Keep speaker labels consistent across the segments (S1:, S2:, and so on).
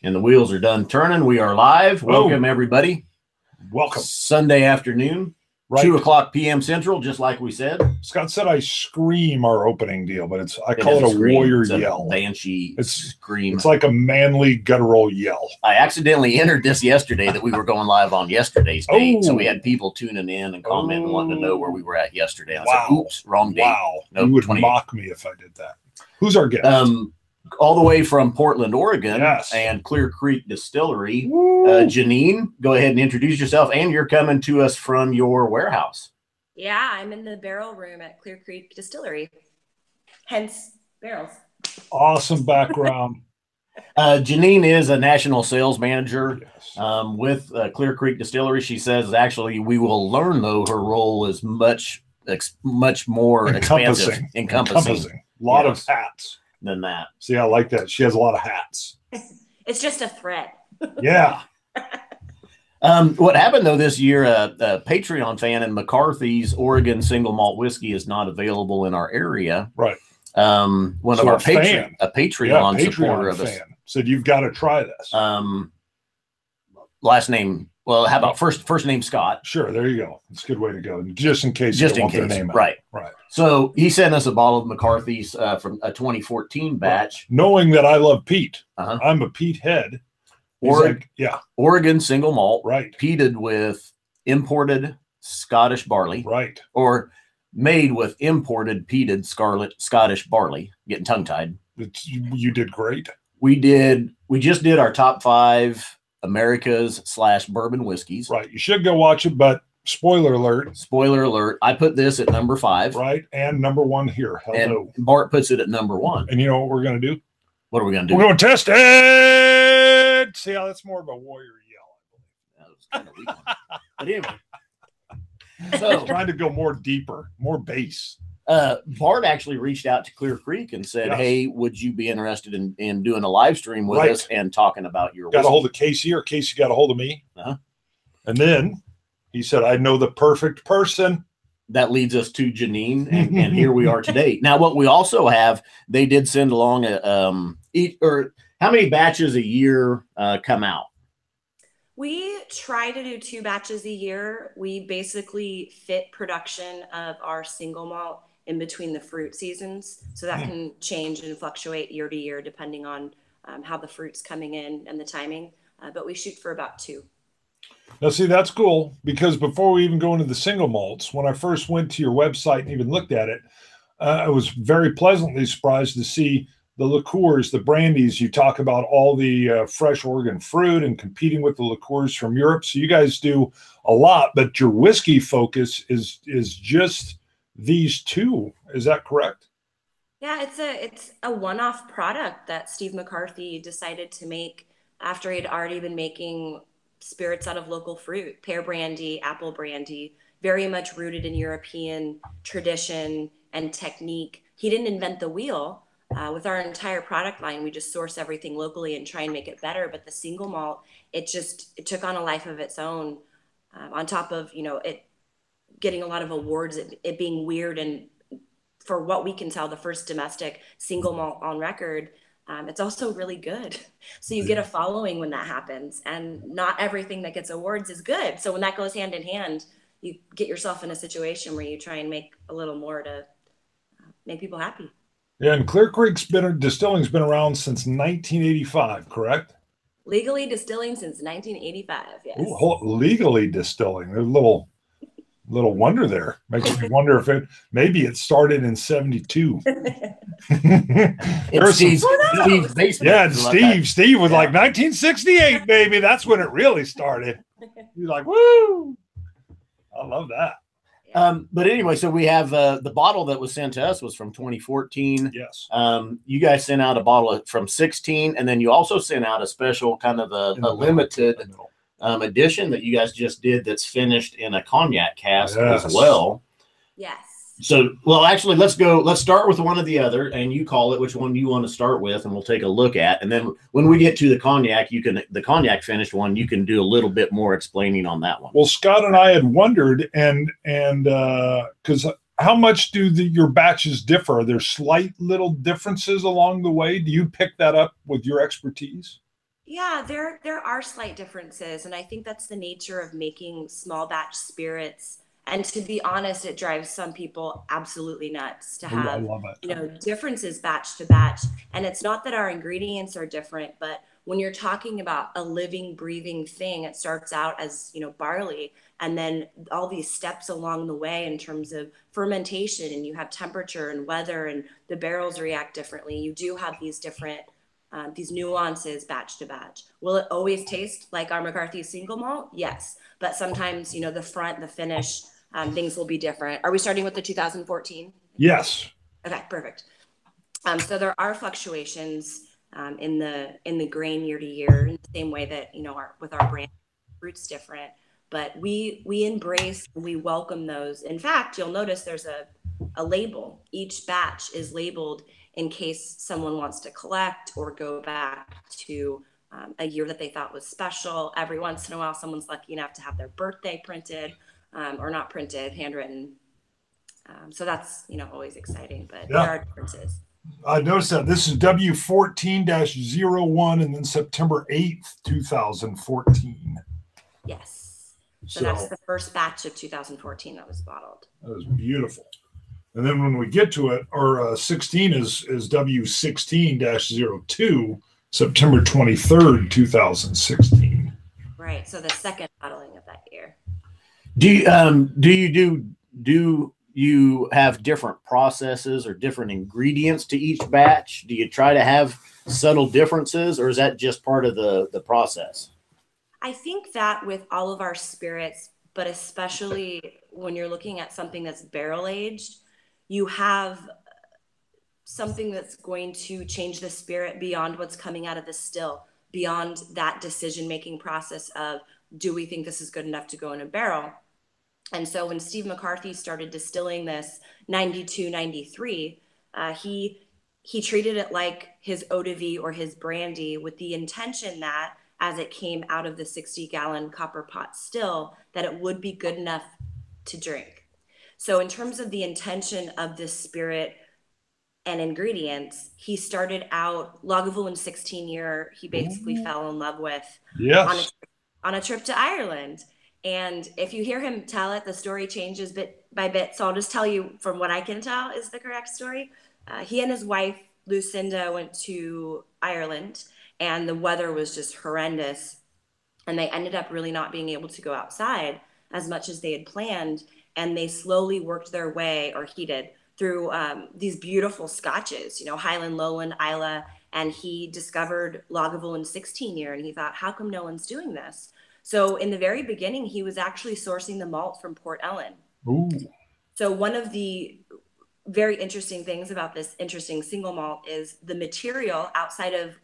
S1: And the wheels are done turning. We are live. Welcome, everybody.
S2: Welcome.
S1: Sunday afternoon,
S2: right.
S1: 2:00 p.m. Central, just like we said.
S2: Scott said I scream our opening deal, but I call it a warrior yell.
S1: Banshee scream.
S2: It's like a manly guttural yell.
S1: I accidentally entered this yesterday that we were going live on yesterday's date. So we had people tuning in and commenting and wanting to know where we were at yesterday. And I said, oops, wrong date.
S2: Wow.
S1: Nope,
S2: you would mock me if I did that. Who's our guest?
S1: All the way from Portland, Oregon, and Clear Creek Distillery. Jeanine, go ahead and introduce yourself, and you're coming to us from your warehouse.
S3: Yeah, I'm in the barrel room at Clear Creek Distillery, hence barrels.
S2: Awesome background.
S1: Jeanine is a national sales manager with Clear Creek Distillery. She says actually we will learn, though, her role is much more encompassing.
S2: A lot of hats.
S1: Than that.
S2: See, I like that. She has a lot of hats.
S3: It's just a thread.
S2: Yeah.
S1: What happened though this year? A Patreon fan in McCarthy's Oregon single malt whiskey is not available in our area.
S2: Right.
S1: One of our Patreon supporter of us
S2: said you've got to try this.
S1: Last name. Well, how about first name Scott?
S2: Sure, there you go. It's a good way to go. Just in case you want their name out.
S1: Right. So he sent us a bottle of McCarthy's from a 2014 batch.
S2: Right. Knowing that I love peat. I'm a peat head.
S1: Oregon single malt.
S2: Right.
S1: Peated with imported Scottish barley.
S2: Right.
S1: Or made with imported peated Scottish barley. Getting tongue-tied.
S2: You did great.
S1: We just did our top 5 America's / bourbon whiskeys.
S2: Right. You should go watch it, but spoiler alert.
S1: Spoiler alert. I put this at number 5.
S2: Right. And number 1 here. Hello.
S1: And Bart puts it at number 1.
S2: And you know what we're going to do?
S1: What are we going to do?
S2: We're going to test it. See how that's more of a warrior yell.
S1: That was kind of weak one. But anyway. So
S2: trying to go more deeper, more bass.
S1: Bart actually reached out to Clear Creek and said, hey, would you be interested in doing a live stream with us and talking about your
S2: got a hold of Casey, or Casey got a hold of me. And then he said, I know the perfect person.
S1: That leads us to Jeanine, and here we are today. Now, what we also have, they did send along how many batches a year come out?
S3: We try to do 2 batches a year. We basically fit production of our single malt in between the fruit seasons. So that can change and fluctuate year to year, depending on how the fruit's coming in and the timing. But we shoot for about 2.
S2: Now, see, that's cool, because before we even go into the single malts, when I first went to your website and even looked at it, I was very pleasantly surprised to see the liqueurs, the brandies. You talk about all the fresh Oregon fruit and competing with the liqueurs from Europe. So you guys do a lot, but your whiskey focus is just these 2. Is that correct?
S3: Yeah, it's a one-off product that Steve McCarthy decided to make after he'd already been making spirits out of local fruit, pear brandy, apple brandy, very much rooted in European tradition and technique. He didn't invent the wheel. With our entire product line, we just source everything locally and try and make it better. But the single malt, it took on a life of its own. On top of it getting a lot of awards, it being weird, and for what we can tell, the first domestic single malt on record. It's also really good. So you get a following when that happens, and not everything that gets awards is good. So when that goes hand in hand, you get yourself in a situation where you try and make a little more to make people happy.
S2: Yeah, and Clear Creek's distilling's been around since 1985, correct?
S3: Legally distilling since 1985, yes.
S2: Ooh, legally distilling. There's a little wonder there. Makes me wonder if maybe it started in 72.
S1: Steve's basement.
S2: Yeah, Steve was like 1968, baby. That's when it really started. He's like, woo! I love that.
S1: But anyway, so we have the bottle that was sent to us was from 2014.
S2: Yes.
S1: You guys sent out a bottle from 16, and then you also sent out a special kind of a limited edition that you guys just did that's finished in a cognac cask as well.
S3: Yes.
S1: So, well, actually, let's start with one or the other, and you call it which one you want to start with, and we'll take a look at. And then when we get to the cognac, the cognac finished one, you can do a little bit more explaining on that one.
S2: Well, Scott and I had wondered, and because how much do your batches differ? Are there slight little differences along the way? Do you pick that up with your expertise?
S3: Yeah, there are slight differences, and I think that's the nature of making small batch spirits. And to be honest, it drives some people absolutely nuts to
S2: Oh, I
S3: have,
S2: love it.
S3: differences batch to batch. And it's not that our ingredients are different, but when you're talking about a living, breathing thing, it starts out as, barley, and then all these steps along the way in terms of fermentation, and you have temperature and weather, and the barrels react differently. You do have these nuances batch to batch. Will it always taste like our McCarthy's single malt? Yes. But sometimes, the front, the finish, things will be different. Are we starting with the 2014?
S2: Yes.
S3: Okay, perfect. So there are fluctuations in the grain year to year, in the same way that, with our brand, fruit's different. But we embrace, we welcome those. In fact, you'll notice there's a label. Each batch is labeled in case someone wants to collect or go back to a year that they thought was special. Every once in a while, someone's lucky enough to have their birthday printed, or not printed, handwritten. So that's, always exciting, but there
S2: Yeah.
S3: are differences.
S2: I noticed that this is W14-01 and then September 8th, 2014.
S3: Yes. So
S2: So
S3: that's the first batch of 2014 that was bottled.
S2: that was beautiful. And then when we get to it, our 16 is W16-02, September 23rd, 2016.
S3: Right. So the second bottling of that year.
S1: Do you have different processes or different ingredients to each batch? Do you try to have subtle differences, or is that just part of the process?
S3: I think that with all of our spirits, but especially when you're looking at something that's barrel aged, you have something that's going to change the spirit beyond what's coming out of the still, beyond that decision-making process of, do we think this is good enough to go in a barrel? And so when Steve McCarthy started distilling this 92, 93, he treated it like his eau de vie or his brandy, with the intention that as it came out of the 60-gallon copper pot still, that it would be good enough to drink. So in terms of the intention of this spirit and ingredients, he started out Lagavulin 16 year, he basically fell in love with
S2: Yes.
S3: on a trip to Ireland. And if you hear him tell it, the story changes bit by bit. So I'll just tell you from what I can tell is the correct story. He and his wife, Lucinda, went to Ireland, and the weather was just horrendous. And they ended up really not being able to go outside as much as they had planned. And they slowly worked their way, or he did, through these beautiful scotches, Highland, Lowland, Isla. And he discovered Lagavulin 16 year, and he thought, how come no one's doing this? So in the very beginning, he was actually sourcing the malt from Port Ellen.
S2: Ooh.
S3: So one of the very interesting things about this interesting single malt is the material. Outside of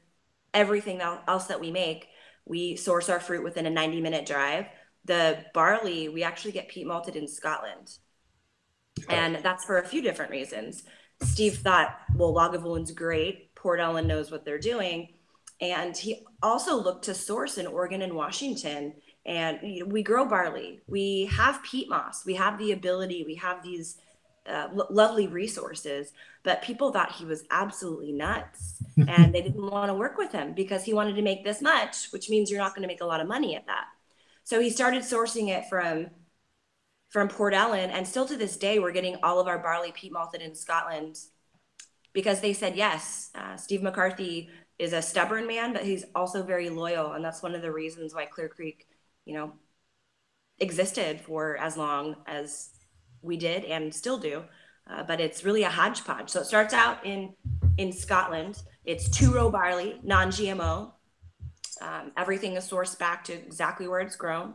S3: everything else that we make, we source our fruit within a 90-minute drive. The barley, we actually get peat malted in Scotland. And that's for a few different reasons. Steve thought, well, Lagavulin's great. Port Ellen knows what they're doing. And he also looked to source in Oregon and Washington. And we grow barley. We have peat moss. We have the ability. We have these lovely resources. But people thought he was absolutely nuts. And they didn't want to work with him because he wanted to make this much, which means you're not going to make a lot of money at that. So he started sourcing it from Port Ellen. And still to this day, we're getting all of our barley peat malted in Scotland because they said yes. Steve McCarthy is a stubborn man, but he's also very loyal. And that's one of the reasons why Clear Creek, existed for as long as we did and still do. But it's really a hodgepodge. So it starts out in Scotland. It's 2-row barley, non-GMO. Everything is sourced back to exactly where it's grown.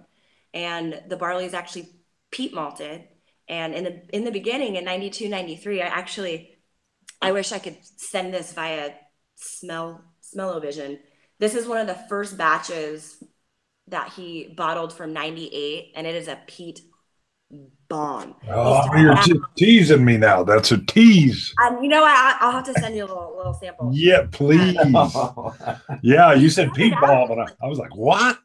S3: And the barley is actually peat malted. And in the beginning, in 92, 93, I wish I could send this via smell-o-vision. This is one of the first batches that he bottled from 98, and it is a peat bomb.
S2: Oh, you're teasing me now. That's a tease.
S3: I'll have to send you a little sample.
S2: Yeah, please. Yeah, you said peat bomb, and I was like, what?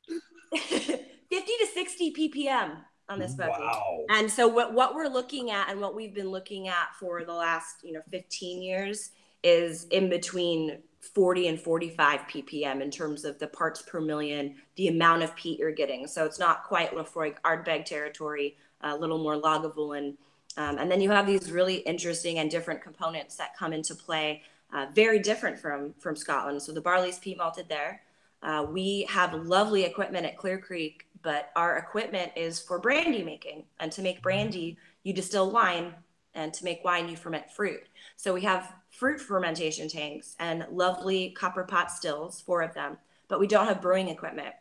S3: 50 to 60 ppm on this puppy.
S2: Wow.
S3: And so what we're looking at, and what we've been looking at for the last 15 years, is in between 40 and 45 ppm in terms of the parts per million, the amount of peat you're getting. So it's not quite Laphroaig Ardbeg territory, a little more Lagavulin. And then you have these really interesting and different components that come into play, very different from Scotland. So the barley's peat malted there. We have lovely equipment at Clear Creek, but our equipment is for brandy making. And to make brandy, you distill wine, and to make wine, you ferment fruit. So we have fruit fermentation tanks and lovely copper pot stills, 4 of them, but we don't have brewing equipment.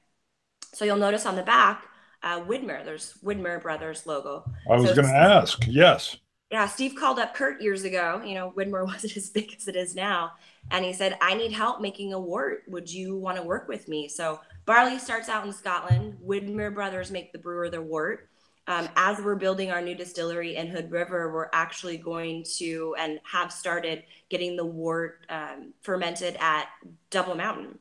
S3: So you'll notice on the back, Widmer, there's Widmer Brothers logo.
S2: I was going to ask, yes.
S3: Yeah, Steve called up Kurt years ago. You know, Widmer wasn't as big as it is now. And he said, I need help making a wort. Would you want to work with me? So barley starts out in Scotland. Widmer Brothers make the brewer their wort. As we're building our new distillery in Hood River, we're actually going to, and have started, getting the wort fermented at Double Mountain.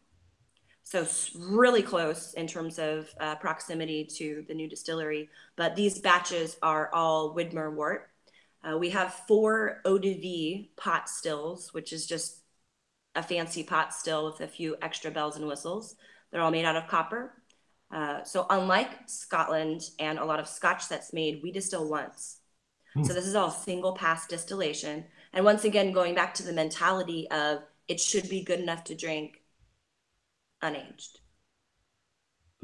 S3: So it's really close in terms of proximity to the new distillery. But these batches are all Widmer wort. We have 4 eau de vie pot stills, which is just a fancy pot still with a few extra bells and whistles. They're all made out of copper. So unlike Scotland and a lot of Scotch that's made, we distill once. So this is all single pass distillation. And once again, going back to the mentality of it should be good enough to drink unaged.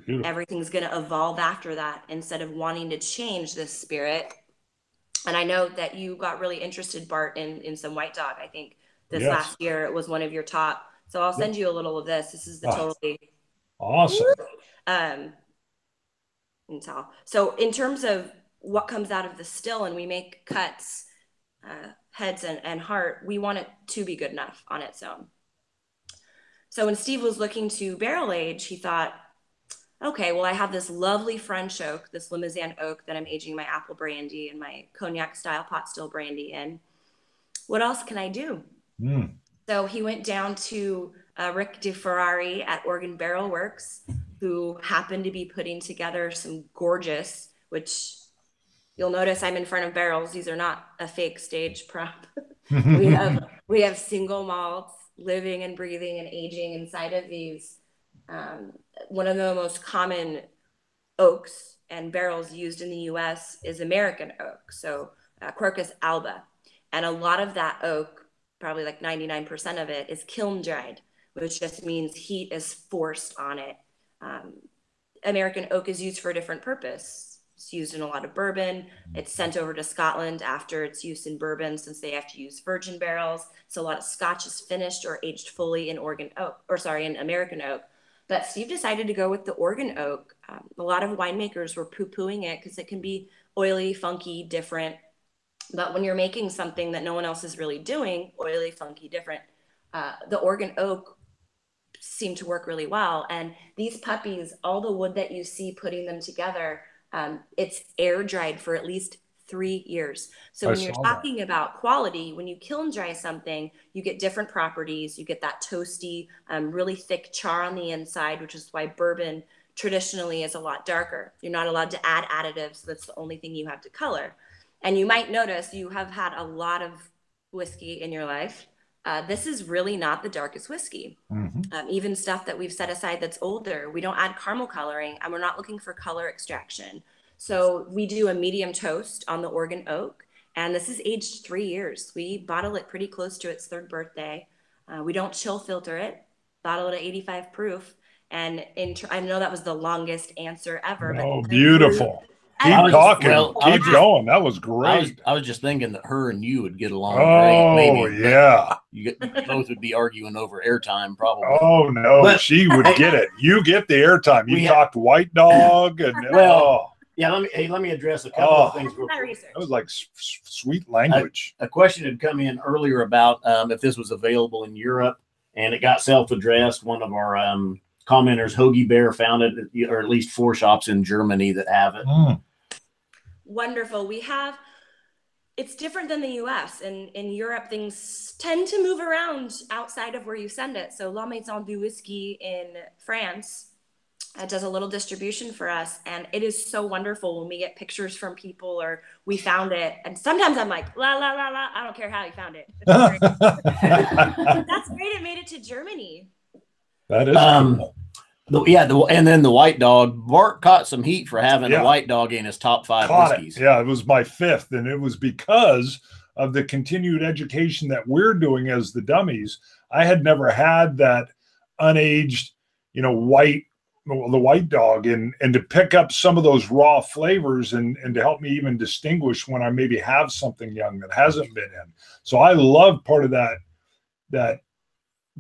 S3: Beautiful. Everything's going to evolve after that instead of wanting to change this spirit. And I know that you got really interested, Bart, in some White Dog. I think this last year it was one of your top. So I'll send you a little of this. This is the totally
S2: awesome.
S3: So in terms of what comes out of the still, and we make cuts, heads and heart, we want it to be good enough on its own. So when Steve was looking to barrel age, he thought, okay, well, I have this lovely French oak, this Limousin oak that I'm aging my apple brandy and my cognac style pot still brandy in. What else can I do? So he went down to Rick DeFerrari at Oregon Barrel Works, who happened to be putting together some gorgeous, which you'll notice I'm in front of barrels. These are not a fake stage prop. we have single malts living and breathing and aging inside of these. One of the most common oaks and barrels used in the US is American oak, so Quercus alba. And a lot of that oak, probably like 99% of it, is kiln dried, which just means heat is forced on it. American oak is used for a different purpose. It's used in a lot of bourbon. It's sent over to Scotland after its use in bourbon, since they have to use virgin barrels. So a lot of Scotch is finished or aged fully in in American oak. But Steve decided to go with the Oregon oak. A lot of winemakers were poo-pooing it because it can be oily, funky, different. But when you're making something that no one else is really doing, oily, funky, different, the Oregon oak seemed to work really well. And these puppies, all the wood that you see putting them together, it's air dried for at least 3 years. So when you're talking about quality, when you kiln dry something, you get different properties. You get that toasty, really thick char on the inside, which is why bourbon traditionally is a lot darker. You're not allowed to add additives. So that's the only thing you have to color. And you might notice you have had a lot of whiskey in your life. This is really not the darkest whiskey. Even stuff that we've set aside that's older, we don't add caramel coloring, and we're not looking for color extraction. So we do a medium toast on the Oregon oak, and this is aged 3 years. We bottle it pretty close to its 3rd birthday. We don't chill filter it, bottle it at 85 proof. And I know that was the longest answer ever.
S2: Oh, beautiful. Keep talking. Keep going. That was great.
S1: I was just thinking that her and you would get along
S2: great.
S1: Maybe,
S2: yeah.
S1: You both would be arguing over airtime, probably.
S2: Oh, no. But she would get it. You get the airtime. You talked White Dog. And
S1: yeah, let me address a couple of things.
S2: That was like sweet language.
S1: A question had come in earlier about if this was available in Europe, and it got self-addressed. One of our commenters, Hoagie Bear, found it, or at least 4 shops in Germany that have it.
S3: Wonderful. It's different than the US. In Europe, things tend to move around outside of where you send it. So La Maison du Whiskey in France does a little distribution for us, and it is so wonderful when we get pictures from people or we found it. And sometimes I'm like, la la la la, I don't care how you found it. That's great. That's great. It made it to Germany.
S2: That is cool.
S1: And then the White Dog. Bart caught some heat for having a White Dog in his top 5 whiskeys.
S2: Yeah, it was my 5th, and it was because of the continued education that we're doing as the Dummies. I had never had that unaged, the White Dog, and to pick up some of those raw flavors and to help me even distinguish when I maybe have something young that hasn't been in. So I love part of that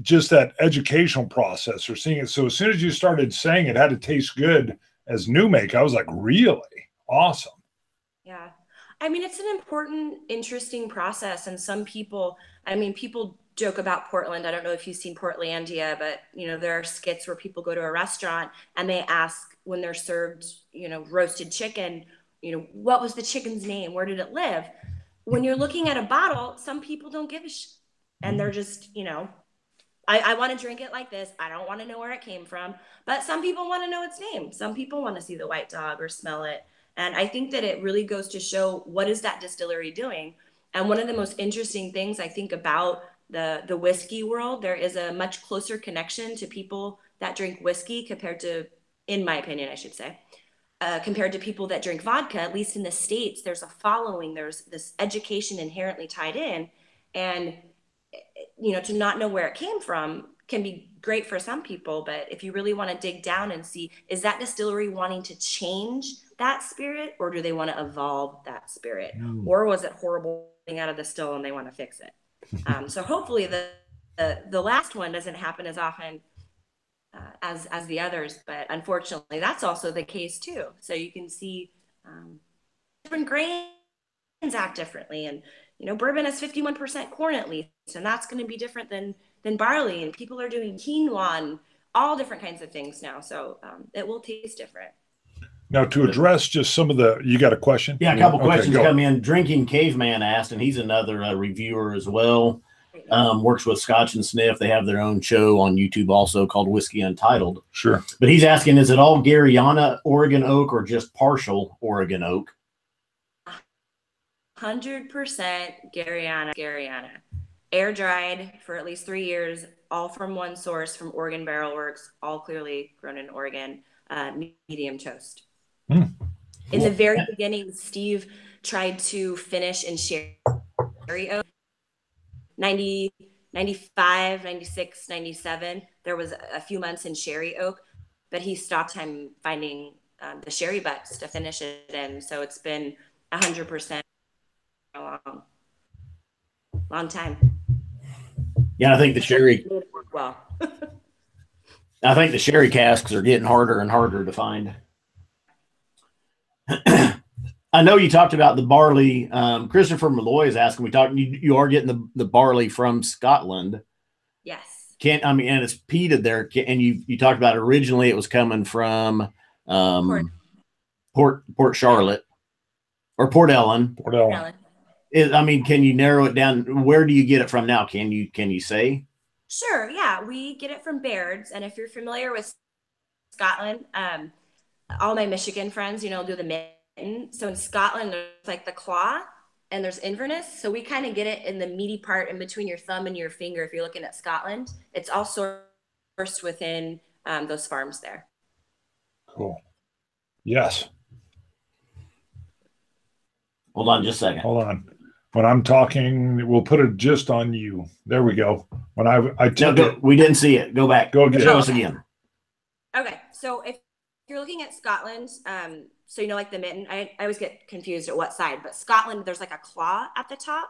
S2: just that educational process or seeing it. So as soon as you started saying it had to taste good as new make, I was like, really awesome.
S3: Yeah. I mean, it's an important, interesting process. And some people, people joke about Portland. I don't know if you've seen Portlandia, but there are skits where people go to a restaurant and they ask when they're served, roasted chicken, what was the chicken's name? Where did it live? When you're looking at a bottle, some people don't give a shit. And they're just, I want to drink it like this. I don't want to know where it came from. But some people want to know its name. Some people want to see the White Dog or smell it. And I think that it really goes to show what is that distillery doing. And one of the most interesting things I think about the whiskey world, there is a much closer connection to people that drink whiskey compared to, in my opinion, I should say, compared to people that drink vodka. At least in the States, there's a following. There's this education inherently tied in. And to not know where it came from can be great for some people, but if you really want to dig down and see, is that distillery wanting to change that spirit, or do they want to evolve that spirit? Or was it horrible out of the still and they want to fix it? So hopefully the last one doesn't happen as often as the others, but unfortunately that's also the case too. So you can see different grains act differently, and bourbon has 51% corn at least, and that's going to be different than barley. And people are doing quinoa and all different kinds of things now, so it will taste different.
S2: Now, to address just some of you got a question?
S1: Yeah, a couple questions come in. Drinking Caveman asked, and he's another reviewer as well. Works with Scotch and Sniff. They have their own show on YouTube also called Whiskey Untitled.
S2: Sure.
S1: But he's asking, is it all Garyana Oregon oak or just partial Oregon oak?
S3: 100% Garyana. Air dried for at least 3 years, all from one source, from Oregon Barrel Works, all clearly grown in Oregon, medium toast. In the very beginning, Steve tried to finish in sherry oak. 90, 95, 96, 97, there was a few months in sherry oak, but he stopped time finding the sherry butts to finish it in. So it's been 100% a long time.
S1: Yeah, I think the sherry
S3: well.
S1: I think the sherry casks are getting harder and harder to find. I know you talked about the barley. Christopher Malloy is asking. You are getting the barley from Scotland.
S3: Yes.
S1: And it's peated there. And you talked about originally it was coming from Port Charlotte or Port Ellen.
S2: Port Ellen.
S1: Can you narrow it down? Where do you get it from now? Can you say?
S3: Sure. Yeah, we get it from Baird's, and if you're familiar with Scotland, all my Michigan friends, do the mitten. So in Scotland, there's like the claw, and there's Inverness. So we kind of get it in the meaty part in between your thumb and your finger. If you're looking at Scotland, it's all sourced within those farms there.
S2: Cool. Yes.
S1: Hold on just a second.
S2: Hold on. When I'm talking, we'll put it just on you. There we go. When
S1: we didn't see it. Go back.
S2: Go again.
S1: Show us again.
S3: Okay. So if you're looking at Scotland, so like the mitten, I always get confused at what side, but Scotland, there's like a claw at the top,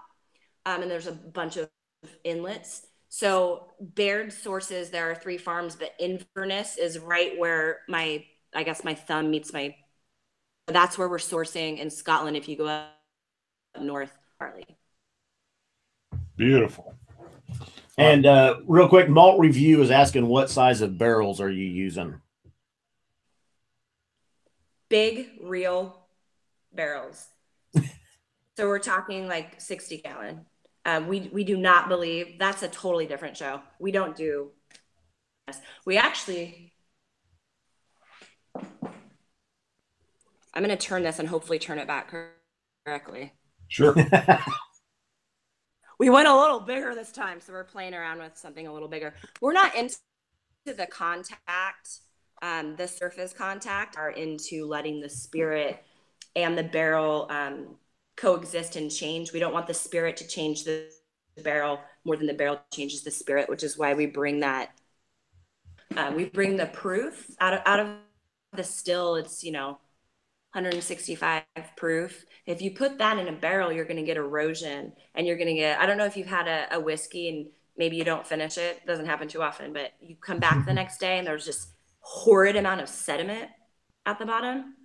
S3: and there's a bunch of inlets. So Baird sources, there are 3 farms, but Inverness is right where my thumb meets that's where we're sourcing in Scotland. If you go up north, barley.
S2: Beautiful.
S1: And real quick, Malt Review is asking, what size of barrels are you using?
S3: Big, real barrels. So we're talking like 60 gallon. We do not believe, that's a totally different show. We don't do this. We actually, I'm going to turn this and hopefully turn it back correctly.
S2: Sure.
S3: We went a little bigger this time, so we're playing around with something a little bigger. We're not into the contact, the surface contact, are into letting the spirit and the barrel coexist and change. We don't want the spirit to change the barrel more than the barrel changes the spirit, which is why we bring that. We bring the proof out of the still. It's 165 proof. If you put that in a barrel, you're going to get erosion, and you're going to get, I don't know if you've had a whiskey and maybe you don't finish it. It doesn't happen too often, but you come back the next day and there's just horrid amount of sediment at the bottom.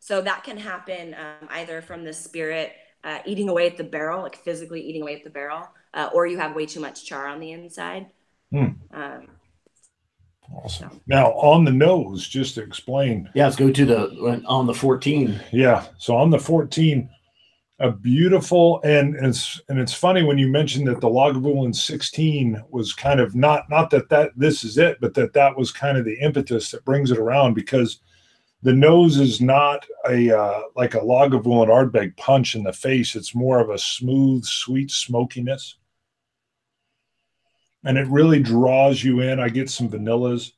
S3: So that can happen either from the spirit eating away at the barrel, like physically eating away at the barrel, or you have way too much char on the inside.
S2: Awesome. So. Now on the nose, just to explain.
S1: Yeah, let's go to on the 14.
S2: Yeah. So on the 14, a beautiful, and it's funny when you mentioned that the Lagavulin 16 was kind of not that this is it, but that was kind of the impetus that brings it around, because the nose is not like a Lagavulin Ardbeg punch in the face. It's more of a smooth, sweet smokiness. And it really draws you in. I get some vanillas.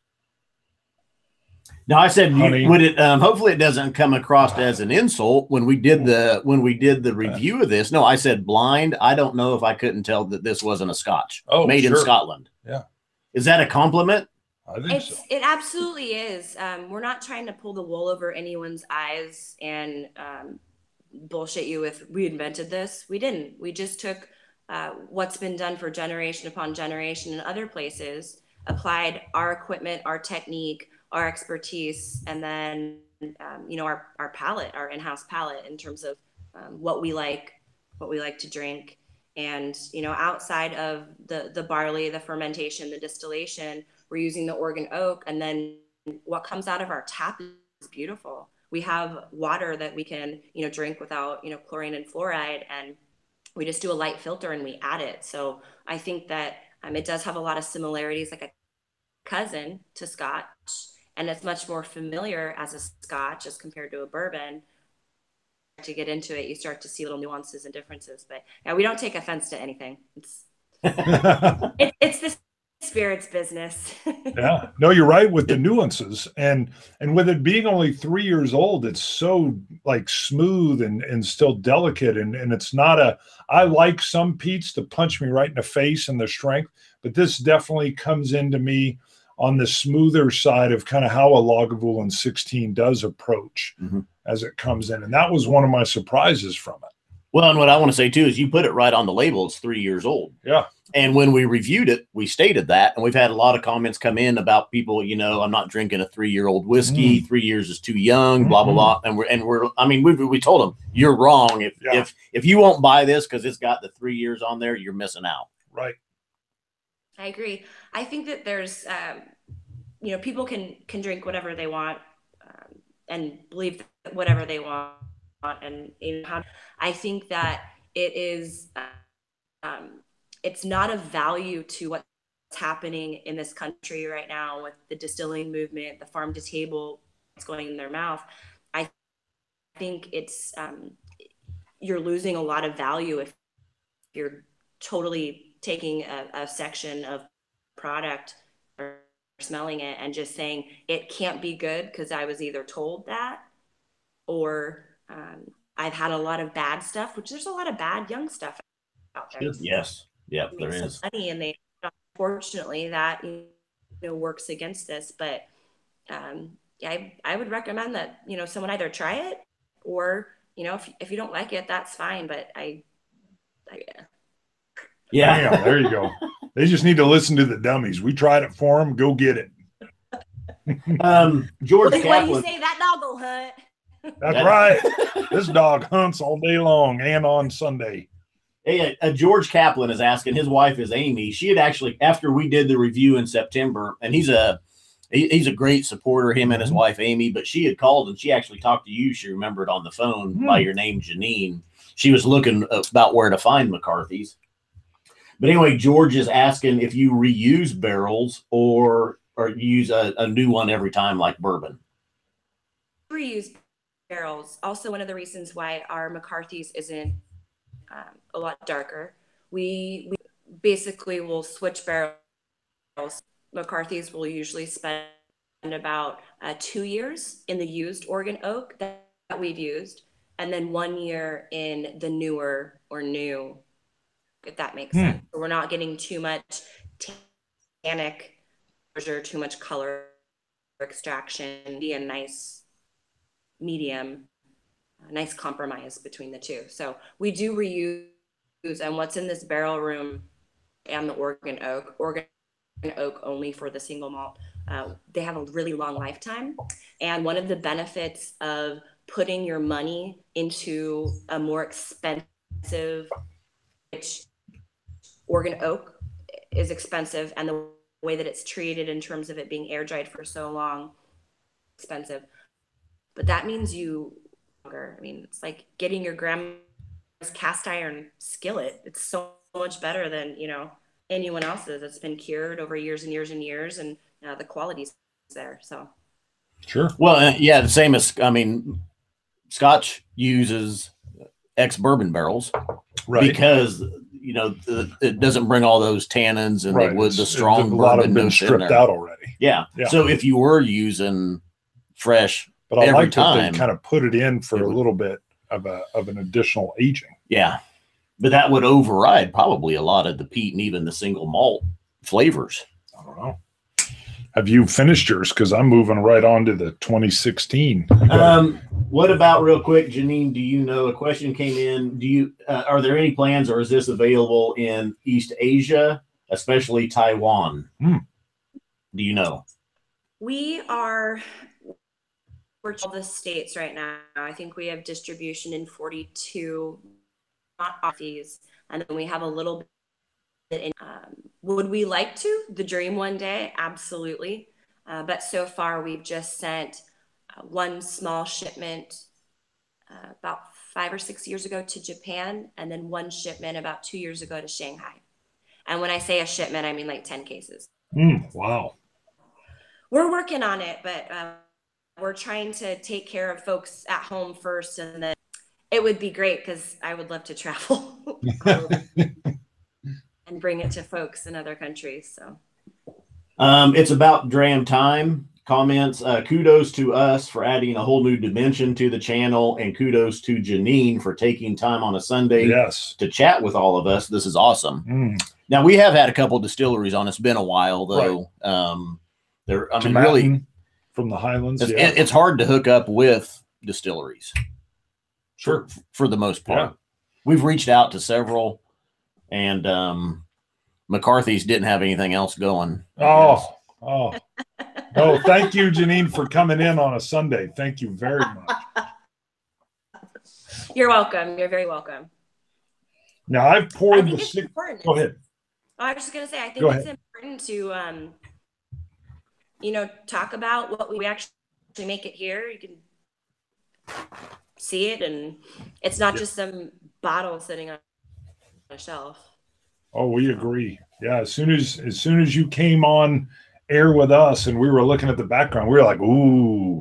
S1: Now I said, would it? Hopefully, it doesn't come across as an insult when we did the review of this. No, I said blind. I don't know if I couldn't tell that this wasn't a Scotch made in Scotland.
S2: Yeah,
S1: is that a compliment?
S2: I think so.
S3: It absolutely is. We're not trying to pull the wool over anyone's eyes and bullshit you with we invented this. We didn't. We just took what's been done for generation upon generation in other places, applied our equipment, our technique, our expertise, and then our palate, our in-house palate in terms of what we like to drink. And outside of the barley, the fermentation, the distillation, we're using the Oregon oak, and then what comes out of our tap is beautiful. We have water that we can drink without chlorine and fluoride, and we just do a light filter and we add it. So I think that it does have a lot of similarities, like a cousin to Scotch, and it's much more familiar as a Scotch as compared to a bourbon. To get into it, you start to see little nuances and differences. But yeah, we don't take offense to anything. It's the spirits business.
S2: Yeah, no, you're right with the nuances, and with it being only 3 years old, it's so like smooth and still delicate, and it's not I like some peats to punch me right in the face and the strength, but this definitely comes into me on the smoother side of kind of how a Lagavulin 16 does approach as it comes in, and that was one of my surprises from it.
S1: Well, and what I want to say too is you put it right on the label. It's 3 years old.
S2: Yeah.
S1: And when we reviewed it, we stated that, and we've had a lot of comments come in about people, I'm not drinking a 3-year-old whiskey. 3 years is too young, blah, blah, blah. And we told them, you're wrong. If you won't buy this because it's got the 3 years on there, you're missing out.
S2: Right.
S3: I agree. I think that there's, people can drink whatever they want and believe whatever they want. And I think that it is, it's not of value to what's happening in this country right now with the distilling movement, the farm to table, what's going in their mouth. I think it's, you're losing a lot of value if you're totally taking a section of product or smelling it and just saying it can't be good because I was either told that or I've had a lot of bad stuff, which there's a lot of bad young stuff out there.
S1: Yes. Yeah, there is.
S3: Money, and unfortunately that works against this. But I would recommend that someone either try it or if you don't like it, that's fine. But
S2: yeah, there you go. They just need to listen to the Dummies. We tried it for them. Go get it.
S1: George
S3: Kaplan.
S1: When
S3: you say that dog will hunt.
S2: That's right. This dog hunts all day long and on Sunday.
S1: Hey, George Kaplan is asking. His wife is Amy. She had actually, after we did the review in September, and he's a great supporter, him and his wife Amy. But she had called and she actually talked to you. She remembered on the phone by your name, Jeanine. She was looking about where to find McCarthy's. But anyway, George is asking if you reuse barrels or use a new one every time, like bourbon.
S3: reuse barrels. Also, one of the reasons why our McCarthy's isn't a lot darker. We basically will switch barrels. McCarthy's will usually spend about 2 years in the used Oregon oak that we've used, and then 1 year in the newer or new, if that makes sense. So we're not getting too much tannic or too much color extraction. Be a nice medium, a nice compromise between the two. So we do reuse, and what's in this barrel room and the Oregon oak only for the single malt, they have a really long lifetime. And one of the benefits of putting your money into a more expensive, which Oregon oak is expensive, and the way that it's treated in terms of it being air dried for so long, expensive. But that means I mean, it's like getting your grandma's cast iron skillet. It's so much better than, anyone else's. It's been cured over years and years and years, and the quality's there. So
S2: Sure.
S1: Well, yeah, the same as, Scotch uses ex-bourbon barrels,
S2: Right.
S1: because it doesn't bring all those tannins and the strong
S2: a lot of
S1: bourbon
S2: been
S1: notes in
S2: stripped
S1: there.
S2: out already.
S1: Yeah. So if you were using fresh,
S2: but I
S1: every
S2: like that
S1: time,
S2: they kind of put it in for a little bit of an additional aging.
S1: Yeah, but that would override probably a lot of the peat and even the single malt flavors.
S2: I don't know. Have you finished yours? Because I'm moving right on to the 2016.
S1: What about, real quick, Jeanine? Do you know? A question came in. Are there any plans, or is this available in East Asia, especially Taiwan? Do you know?
S3: we're all the states right now. I think we have distribution in 42 coffees, and then we have a little bit in, would we like to? The dream one day, absolutely. But so far we've just sent one small shipment about 5 or 6 years ago to Japan, and then one shipment about 2 years ago to Shanghai. And when I say a shipment, I mean like 10 cases.
S2: Wow.
S3: We're working on it, but we're trying to take care of folks at home first, and then it would be great because I would love to travel and bring it to folks in other countries. So
S1: it's about dram time. Comments, kudos to us for adding a whole new dimension to the channel, and kudos to Jeanine for taking time on a Sunday to chat with all of us. This is awesome. Now, we have had a couple distilleries on. It's been a while, though. Right. Really
S2: from the Highlands.
S1: It's hard to hook up with distilleries.
S2: Sure.
S1: For the most part. We've reached out to several, and McCarthy's didn't have anything else going.
S2: Oh, thank you, Jeanine, for coming in on a Sunday. Thank you very much.
S3: You're welcome. You're very welcome.
S2: Now, I've poured
S3: the six.
S2: Go ahead.
S3: I was just going to say, I think it's important to, talk about what we actually make it here. You can see it, and it's not just some bottle sitting on a shelf. Oh,
S2: we agree. Yeah, as soon as you came on air with us and we were looking at the background, we were like, ooh.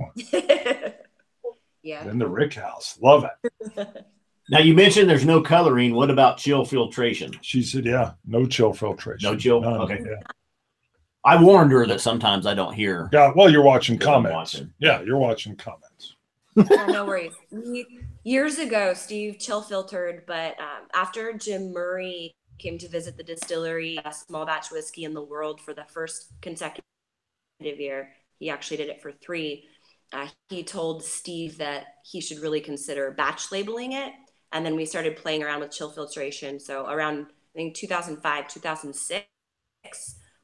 S3: Yeah.
S2: In the Rick House. Love it.
S1: Now, you mentioned there's no coloring. What about chill filtration?
S2: She said, no chill filtration.
S1: No chill?
S2: None.
S1: Okay. Yeah. I warned her that sometimes I don't hear.
S2: Yeah, well, you're watching comments. Yeah, you're watching comments.
S3: No worries. Years ago, Steve chill filtered, but after Jim Murray came to visit the distillery, a small batch whiskey in the world for the first consecutive year, he actually did it for 3. He told Steve that he should really consider batch labeling it. And then we started playing around with chill filtration. So around, I think, 2005, 2006,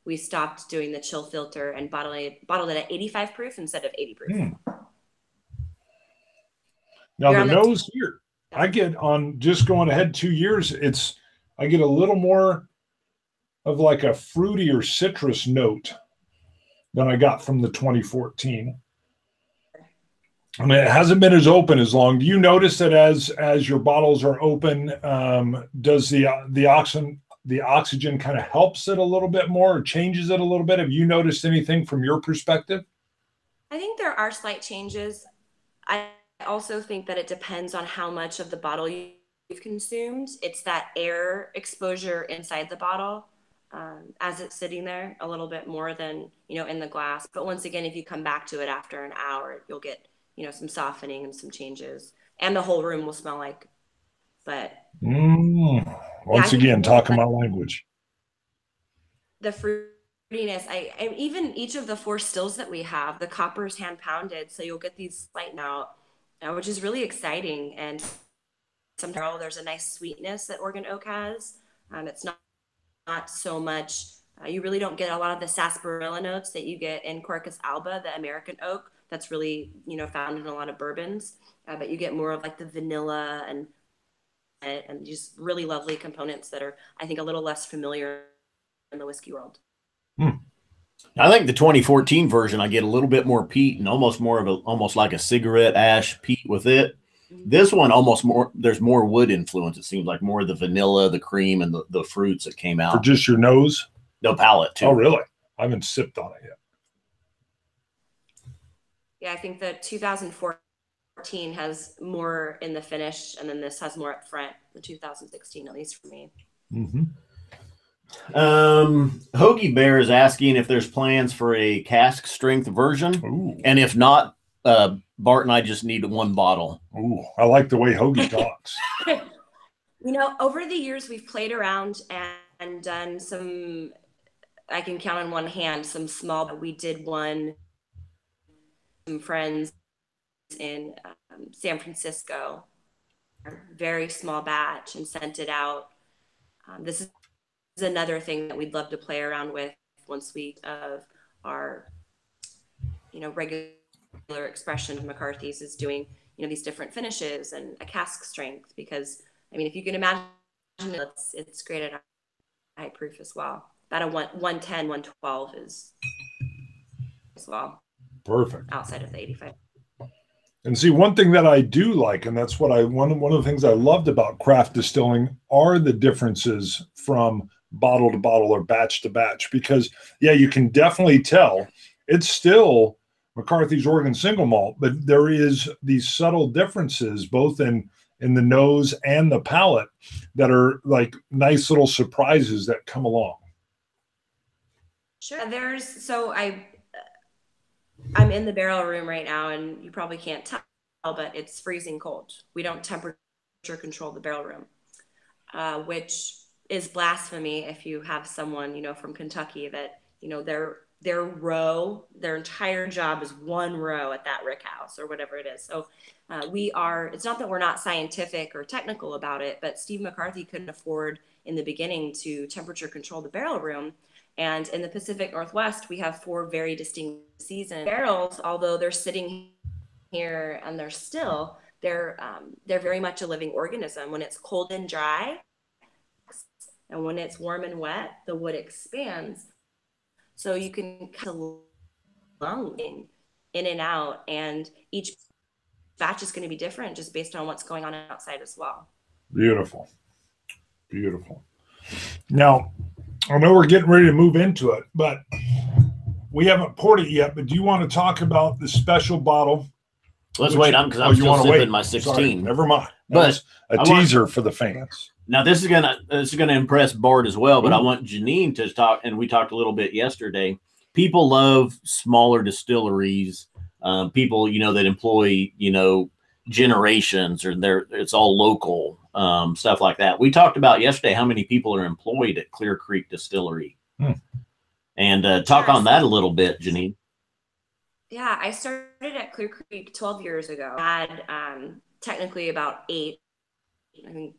S3: we stopped doing the chill filter and bottled it at 85 proof instead of 80 proof.
S2: Now, the nose here, I get on just going ahead 2 years, I get a little more of like a fruity or citrus note than I got from the 2014. I mean, it hasn't been as open as long. Do you notice that as your bottles are open, does the oxygen kind of helps it a little bit more or changes it a little bit? Have you noticed anything from your perspective?
S3: I think there are slight changes. I also think that it depends on how much of the bottle you've consumed. It's that air exposure inside the bottle, as it's sitting there a little bit more than, in the glass. But once again, if you come back to it after an hour, you'll get, some softening and some changes. And the whole room will smell like, but
S2: Once again, talking my language.
S3: The fruitiness, I even each of the 4 stills that we have, the copper is hand pounded, so you'll get these slight out, which is really exciting. And sometimes there's a nice sweetness that Oregon oak has. It's not so much. You really don't get a lot of the sarsaparilla notes that you get in Quercus alba, the American oak. That's really found in a lot of bourbons, but you get more of like the vanilla and just really lovely components that are, I think, a little less familiar in the whiskey world.
S1: I think the 2014 version, I get a little bit more peat and almost like a cigarette ash peat with it. This one there's more wood influence. It seems like more of the vanilla, the cream, and the fruits that came out.
S2: For just your nose?
S1: No, palate too.
S2: Oh, really? I haven't sipped on it yet.
S3: Yeah, I think the 2014 has more in the finish, and then this has more up front, the 2016, at least for me.
S1: Hoagie Bear is asking if there's plans for a cask strength version.
S2: Ooh.
S1: And if not, Bart and I just need 1 bottle.
S2: Ooh, I like the way Hoagie talks.
S3: Over the years, we've played around and done some, I can count on one hand, some small, but we did some friends in San Francisco, very small batch, and sent it out. This is another thing that we'd love to play around with once we of our regular expression of McCarthy's is doing these different finishes and a cask strength, because if you can imagine it's great at high proof as well. About a 110 112 is as well
S2: perfect
S3: outside of the 85.
S2: And see, one thing that I do like, and that's what one of the things I loved about craft distilling, are the differences from bottle to bottle or batch to batch. Because you can definitely tell it's still McCarthy's Oregon single malt, but there is these subtle differences both in the nose and the palate that are like nice little surprises that come along.
S3: Sure. I'm in the barrel room right now, and you probably can't tell, but it's freezing cold. We don't temperature control the barrel room, which is blasphemy if you have someone, from Kentucky that, their row, their entire job is 1 row at that rick house or whatever it is. So it's not that we're not scientific or technical about it, but Steve McCarthy couldn't afford in the beginning to temperature control the barrel room. And in the Pacific Northwest, we have 4 very distinct season barrels, although they're sitting here and they're very much a living organism. When it's cold and dry, and when it's warm and wet, the wood expands. So you can kind of lung in and out, and each batch is going to be different just based on what's going on outside as well.
S2: Beautiful. Now, I know we're getting ready to move into it, but we haven't poured it yet. But do you want to talk about the special bottle?
S1: Let's wait on, because I'm still sipping my 16.
S2: Sorry, never mind.
S1: But
S2: a teaser for the fans.
S1: Now this is gonna impress Bart as well. But I want Jeanine to talk, and we talked a little bit yesterday. People love smaller distilleries. People that employ generations, or it's all local, stuff like that. We talked about yesterday how many people are employed at Clear Creek Distillery, and talk on that a little bit, Jeanine.
S3: Yeah, I started at Clear Creek 12 years ago. I had technically about 8, I think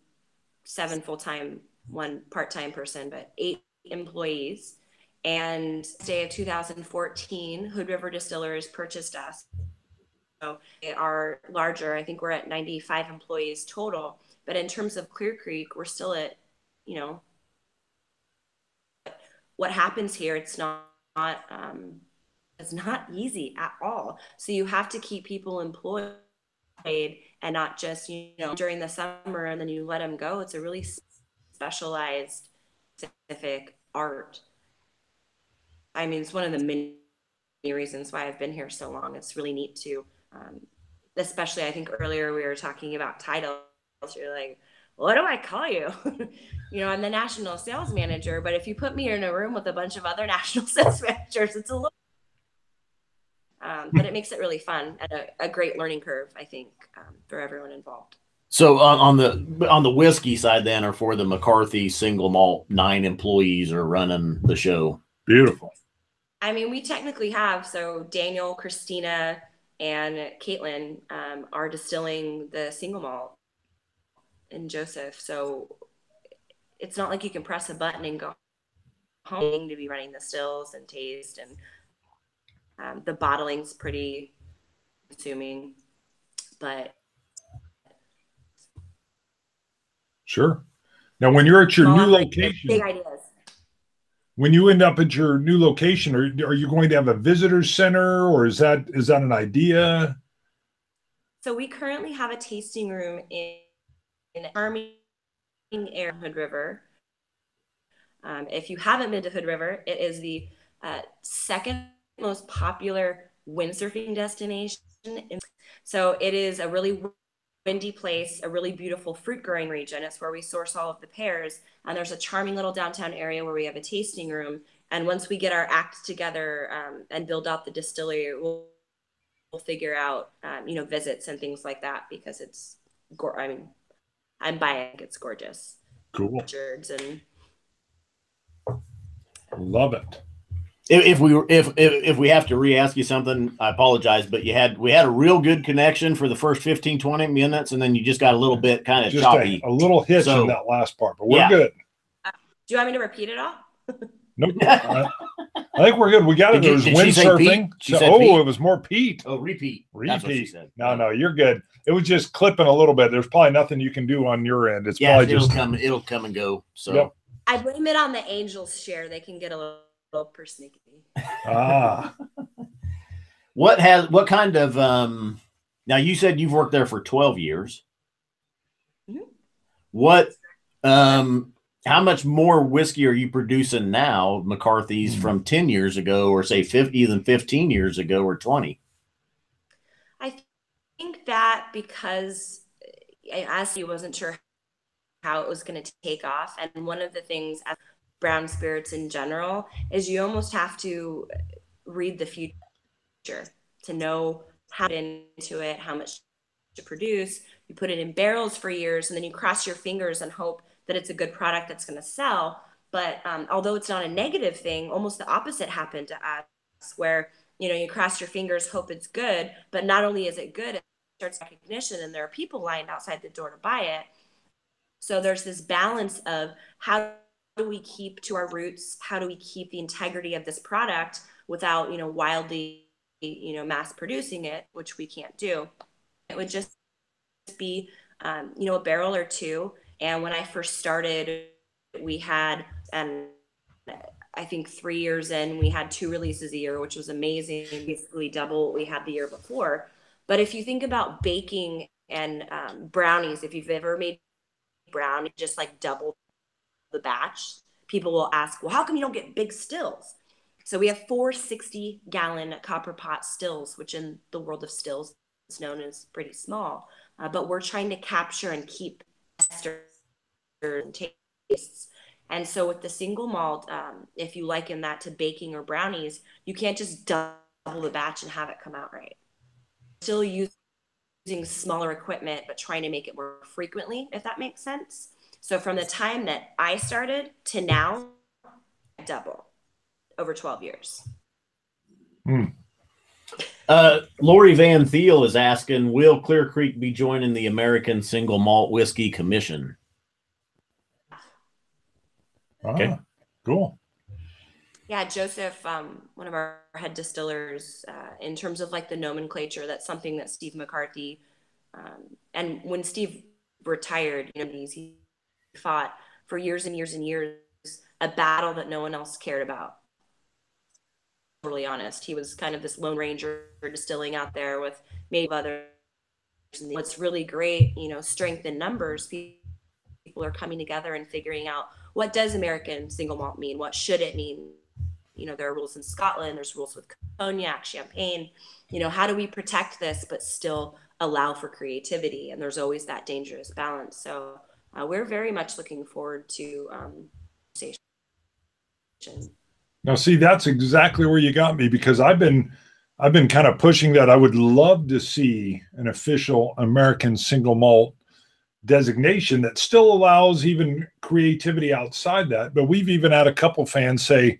S3: 7 full-time, 1 part-time person, but 8 employees. And day of 2014, Hood River Distillers purchased us. So they are larger. I think we're at 95 employees total. But in terms of Clear Creek, we're still at, what happens here, it's not easy at all. So you have to keep people employed and not just, during the summer and then you let them go. It's a really specialized, specific art. It's one of the many reasons why I've been here so long. It's really neat to especially I think earlier we were talking about titles. You're like, what do I call you? I'm the national sales manager, but if you put me in a room with a bunch of other national sales managers, it's a little, but it makes it really fun and a great learning curve, I think, for everyone involved.
S1: So on the whiskey side then, or for the McCarthy single malt, 9 employees are running the show.
S2: Beautiful.
S3: I mean, we technically have, so Daniel, Christina, and Caitlin are distilling the single malt, and Joseph. So it's not like you can press a button and go home to be running the stills and taste, and the bottling's pretty consuming, but
S2: sure. Now, when you're at your new location,
S3: big ideas.
S2: When you end up at your new location, are you going to have a visitor center, or is that an idea?
S3: So we currently have a tasting room in charming area, Hood River. If you haven't been to Hood River, it is the second most popular windsurfing destination. So it is a really windy place, a really beautiful fruit growing region. It's where we source all of the pears, and there's a charming little downtown area where we have a tasting room. And once we get our act together and build out the distillery, we'll figure out visits and things like that, because it's I'm biased. It's gorgeous.
S2: Cool.
S3: And
S2: love it.
S1: If we have to re-ask you something, I apologize, but we had a real good connection for the first 15, 20 minutes, and then you just got a little bit kind of choppy.
S2: A little hitch in that last part, but we're good.
S3: Do you want me to repeat it all?
S2: Nope. I think we're good. We got it. There was windsurfing. It was more peat.
S1: Oh, repeat.
S2: That's what she said. No, you're good. It was just clipping a little bit. There's probably nothing you can do on your end. It's probably
S1: it'll come and go. So
S2: yep.
S3: I blame it on the Angels share. They can get a little persnickety.
S1: What kind of now you said you've worked there for 12 years.
S3: Mm-hmm.
S1: What how much more whiskey are you producing now, McCarthy's, from 10 years ago, or say 15 years ago, or 20?
S3: I think that because I honestly wasn't sure how it was going to take off. And one of the things as brown spirits in general is you almost have to read the future to know how to get into it, how much to produce. You put it in barrels for years, and then you cross your fingers and hope that it's a good product that's going to sell. But although it's not a negative thing, almost the opposite happened to us, where you cross your fingers, hope it's good, but not only is it good, it starts recognition, and there are people lined outside the door to buy it. So there's this balance of how do we keep to our roots? How do we keep the integrity of this product without, wildly, mass producing it, which we can't do. It would just be, a barrel or two. And when I first started, we had, I think 3 years in, we had 2 releases a year, which was amazing, basically double what we had the year before. But if you think about baking and brownies, if you've ever made brownie, just like double the batch, people will ask, well, how come you don't get big stills? So we have 4 60-gallon copper pot stills, which in the world of stills is known as pretty small. But we're trying to capture and keep and tastes. And so with the single malt, if you liken that to baking or brownies, you can't just double the batch and have it come out right. Still using smaller equipment, but trying to make it more frequently, if that makes sense. So from the time that I started to now, double over 12 years.
S1: Lori Van Thiel is asking, will Clear Creek be joining the American Single Malt Whiskey Commission?
S2: Okay, cool.
S3: Yeah, Joseph, one of our head distillers, in terms of like the nomenclature, that's something that Steve McCarthy, and when Steve retired, he fought for years and years and years, a battle that no one else cared about. Totally honest, he was kind of this lone ranger distilling out there with maybe others. And what's really great, strength in numbers. People are coming together and figuring out, what does American single malt mean? What should it mean? There are rules in Scotland. There's rules with cognac, champagne. How do we protect this but still allow for creativity, and there's always that dangerous balance. So we're very much looking forward to conversation.
S2: Now, see, that's exactly where you got me, because I've been kind of pushing that. I would love to see an official American single malt designation that still allows even creativity outside that. But we've even had a couple fans say,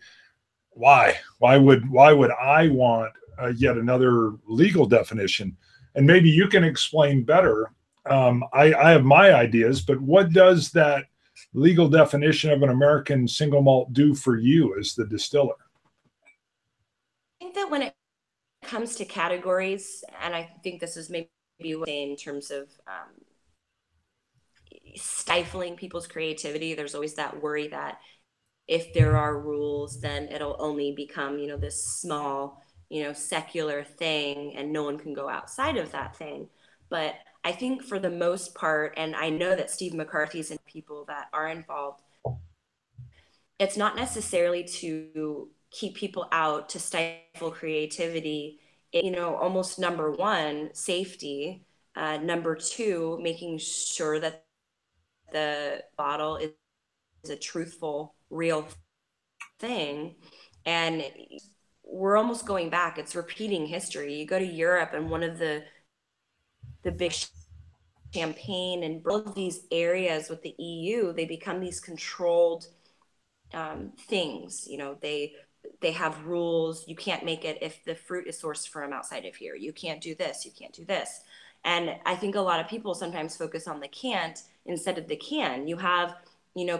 S2: why would I want yet another legal definition? And maybe you can explain better. I have my ideas, but what does that legal definition of an American single malt do for you as the distiller?
S3: I think that when it comes to categories, and I think this is maybe in terms of stifling people's creativity, there's always that worry that if there are rules, then it'll only become, this small, secular thing, and no one can go outside of that thing. But I think for the most part, and I know that Steve McCarthy's and people that are involved, it's not necessarily to keep people out, to stifle creativity. Almost number one, safety. Number two, making sure that the bottle is a truthful, real thing. And we're almost going back. It's repeating history. You go to Europe, and one of the big champagne and all of these areas with the EU, they become these controlled things. They have rules. You can't make it if the fruit is sourced from outside of here. You can't do this. You can't do this. And I think a lot of people sometimes focus on the can't instead of the can. You have,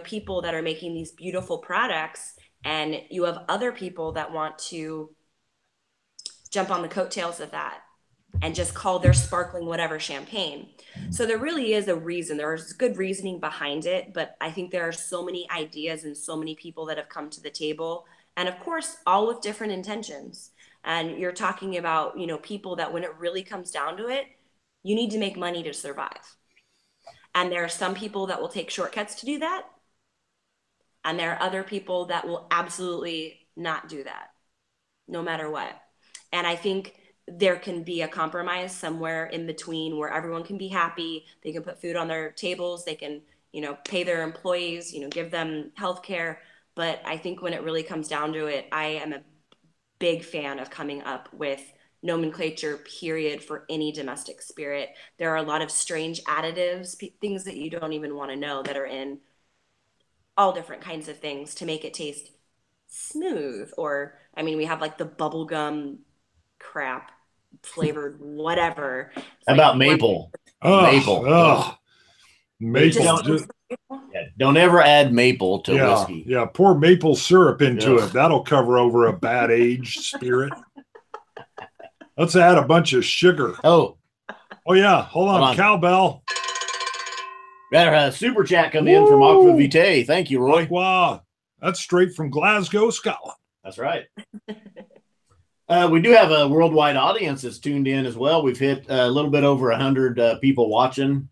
S3: people that are making these beautiful products, and you have other people that want to jump on the coattails of that and just call their sparkling whatever champagne. So there really is a reason. There's good reasoning behind it, but I think there are so many ideas and so many people that have come to the table, and of course, all with different intentions. And you're talking about, people that when it really comes down to it, you need to make money to survive. And there are some people that will take shortcuts to do that. And there are other people that will absolutely not do that, no matter what. And I think there can be a compromise somewhere in between where everyone can be happy. They can put food on their tables. They can, pay their employees, give them health care. But I think when it really comes down to it, I am a big fan of coming up with nomenclature, period, for any domestic spirit. There are a lot of strange additives, things that you don't even want to know, that are in all different kinds of things to make it taste smooth. Or, we have like the bubblegum crap flavored whatever. It's
S1: How about maple? Maple.
S2: Maple.
S1: Don't ever add maple to whiskey.
S2: Yeah, pour maple syrup into it. That'll cover over a bad aged spirit. Let's add a bunch of sugar.
S1: Oh
S2: yeah. Hold on. Cowbell.
S1: Better have a super chat come in from Aqua Vitae. Thank you, Roy.
S2: Wow. That's straight from Glasgow, Scotland.
S1: That's right. We do have a worldwide audience that's tuned in as well. We've hit a little bit over 100 people watching.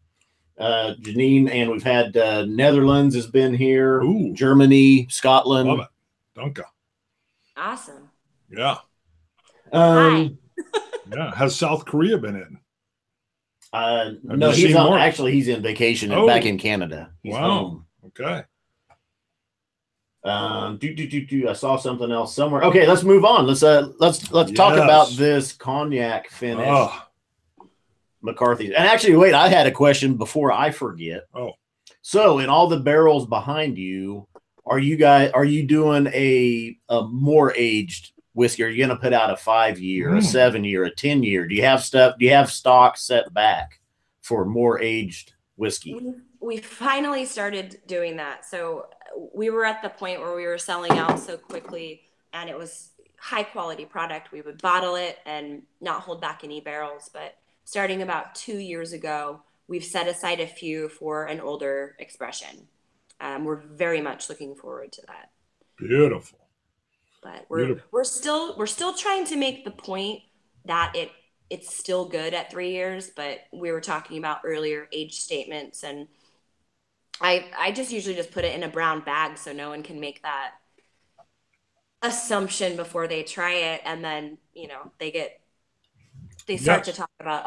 S1: Jeanine, and we've had Netherlands has been here.
S2: Ooh.
S1: Germany, Scotland.
S2: Love it. Dunka.
S3: Awesome.
S2: Yeah.
S3: Hi.
S2: Yeah. Has South Korea been in?
S1: No, he's in vacation back in Canada. He's home.
S2: Okay.
S1: I saw something else somewhere. Okay, let's move on. Let's talk about this cognac finish. McCarthy's. And actually, wait, I had a question before I forget. So in all the barrels behind you, are you doing a more aged whiskey? Are you going to put out a 5-year, a 7-year, a 10-year? Do you have stock set back for more aged whiskey?
S3: We finally started doing that. So we were at the point where we were selling out so quickly, and it was high quality product. We would bottle it and not hold back any barrels. But starting about 2 years ago, we've set aside a few for an older expression. We're very much looking forward to that.
S2: Beautiful.
S3: But we're still trying to make the point that it's still good at 3 years. But we were talking about earlier age statements, and I just usually just put it in a brown bag so no one can make that assumption before they try it, and then they start to talk about,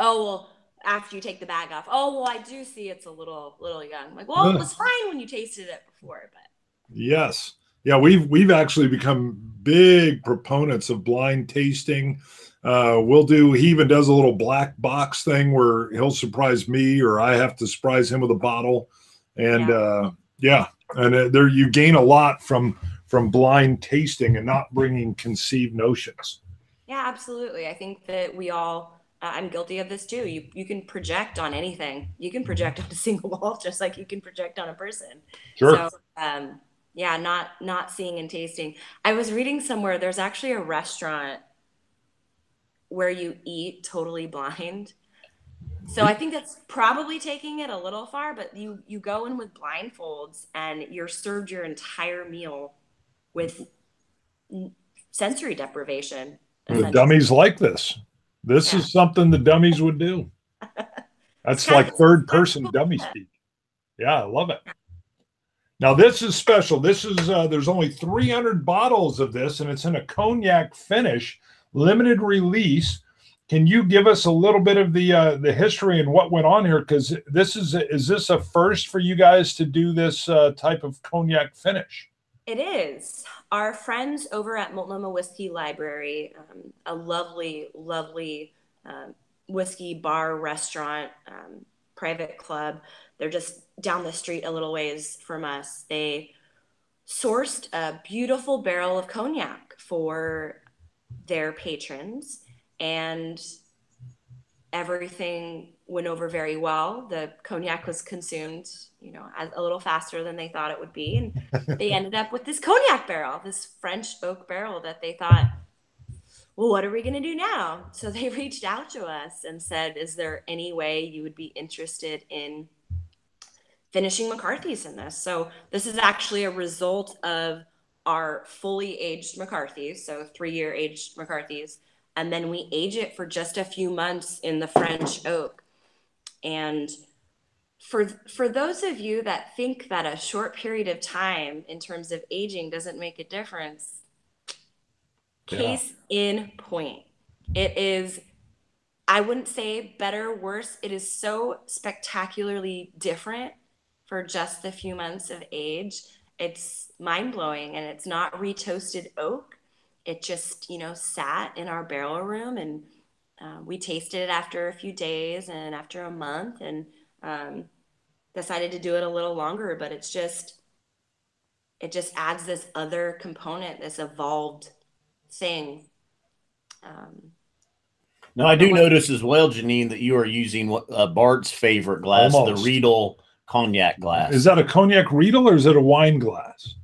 S3: after you take the bag off, oh, well, I do see it's a little young. I'm like, well, it was fine when you tasted it before, but.
S2: Yes. Yeah, we've actually become big proponents of blind tasting. He even does a little black box thing where he'll surprise me or I have to surprise him with a bottle. And there you gain a lot from blind tasting and not bringing conceived notions.
S3: Yeah, absolutely. I think that we all, I'm guilty of this too. You can project on anything. You can project on a single malt just like you can project on a person.
S2: Sure.
S3: So, yeah, not seeing and tasting. I was reading somewhere there's actually a restaurant where you eat totally blind. So I think that's probably taking it a little far, but you go in with blindfolds and you're served your entire meal with sensory deprivation.
S2: The dummies like this. This is something the dummies would do. That's like third person dummy speak. Yeah, I love it. Now this is special. This is there's only 300 bottles of this, and it's in a cognac finish, limited release. Can you give us a little bit of the history and what went on here? Because is this a first for you guys to do this type of cognac finish?
S3: It is. Our friends over at Multnomah Whiskey Library, a lovely, lovely whiskey bar, restaurant, private club. They're just down the street a little ways from us. They sourced a beautiful barrel of cognac for their patrons, and everything went over very well. The cognac was consumed, a little faster than they thought it would be. And they ended up with this cognac barrel, this French oak barrel that they thought, well, what are we going to do now? So they reached out to us and said, is there any way you would be interested in finishing McCarthy's in this? So this is actually a result of our fully aged McCarthy's, so 3-year aged McCarthy's. And then we age it for just a few months in the French oak. And for those of you that think that a short period of time in terms of aging doesn't make a difference, case in point. It is, I wouldn't say better, worse. It is so spectacularly different for just the few months of age. It's mind-blowing, and it's not retoasted oak. It just, sat in our barrel room, and we tasted it after a few days and after a month, and decided to do it a little longer. But it just adds this other component, this evolved thing.
S1: Now, I do notice as well, Jeanine, that you are using Bart's favorite glass, the Riedel cognac glass.
S2: Is that a cognac Riedel or is it a wine glass?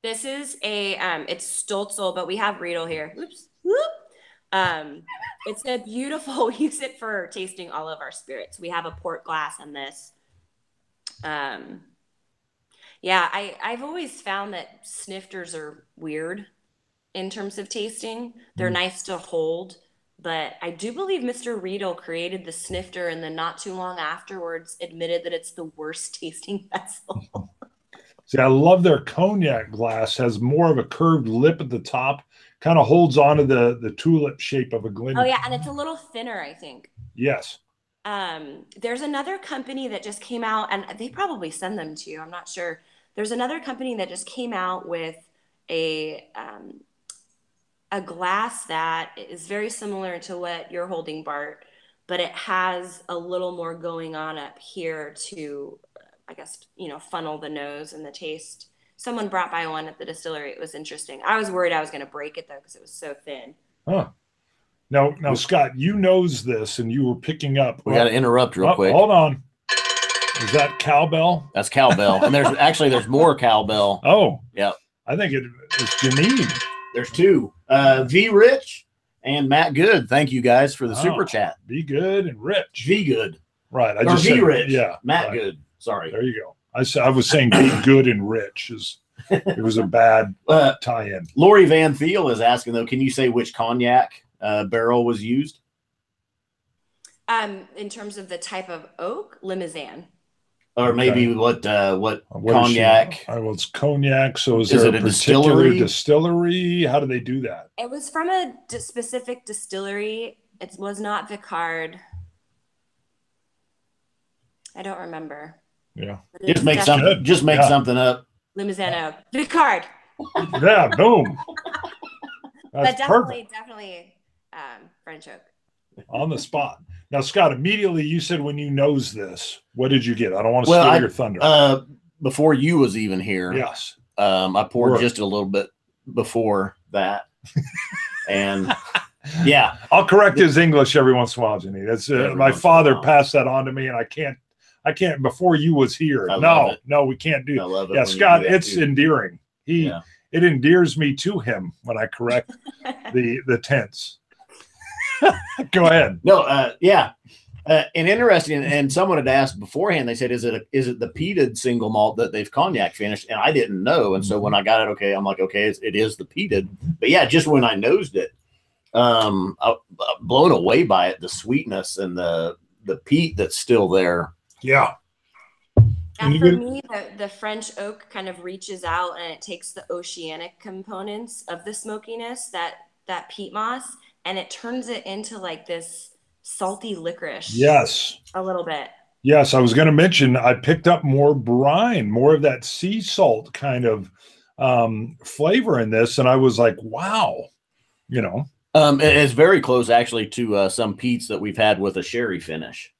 S3: This is it's Stolzel, but we have Riedel here. Oops. Whoop. It's a beautiful, we use it for tasting all of our spirits. We have a port glass in this. I've always found that snifters are weird in terms of tasting. They're nice to hold, but I do believe Mr. Riedel created the snifter and then not too long afterwards admitted that it's the worst tasting vessel.
S2: See, I love their cognac glass. Has more of a curved lip at the top, kind of holds onto the tulip shape of a Glen.
S3: Oh yeah, and it's a little thinner, I think.
S2: Yes.
S3: There's another company that just came out, and they probably send them to you, I'm not sure. There's another company that just came out with a glass that is very similar to what you're holding, Bart, but it has a little more going on up here to, I guess, funnel the nose and the taste. Someone brought by one at the distillery. It was interesting. I was worried I was going to break it, though, because it was so thin.
S2: Huh. Now, Scott, you knows this, and you were picking up.
S1: We got to interrupt real quick.
S2: Hold on. Is that cowbell?
S1: That's cowbell. And there's more cowbell.
S2: Oh.
S1: Yeah.
S2: I think it's Jeanine.
S1: There's two. V Rich and Matt Good. Thank you guys for the super chat.
S2: Be Good and Rich.
S1: V Good.
S2: Right.
S1: I just said Rich.
S2: Yeah.
S1: Matt Good. Sorry.
S2: There you go. I was saying Be Good and Rich. It was a bad tie-in.
S1: Lori Van Thiel is asking, though, can you say which cognac barrel was used?
S3: In terms of the type of oak, Limousin.
S1: Or maybe what cognac?
S2: Well, it's cognac. So is there
S1: it a particular
S2: distillery? How do they do that?
S3: It was from a specific distillery. It was not Vicard. I don't remember.
S2: Yeah.
S1: Just make something. Just make something up.
S3: Limousin oak. Picard.
S2: Yeah. Boom. That's
S3: But definitely,
S2: perfect.
S3: definitely French oak.
S2: On the spot. Now, Scott, immediately you said when you nose this, what did you get? I don't want to steal your thunder.
S1: Before you was even here.
S2: Yes.
S1: I poured just a little bit before that. And yeah.
S2: I'll correct his English every once in a while, Jeanine. That's my father passed that on to me, and I can't before you was here. No, we can't do that. Yeah, Scott, it's endearing. It endears me to him when I correct the tense. Go ahead.
S1: No, yeah. And interesting, and someone had asked beforehand, they said, is it the peated single malt that they've cognac finished? And I didn't know. And so when I got it, I'm like, okay, it is the peated. But yeah, just when I nosed it, I'm blown away by it, the sweetness and the peat that's still there.
S2: Yeah.
S3: And for me, the French oak kind of reaches out and it takes the oceanic components of the smokiness, that peat moss, and it turns it into like this salty licorice.
S2: Yes.
S3: A little bit.
S2: Yes, I was going to mention I picked up more brine, more of that sea salt kind of flavor in this, and I was like, wow,
S1: it's very close actually to some peats that we've had with a sherry finish.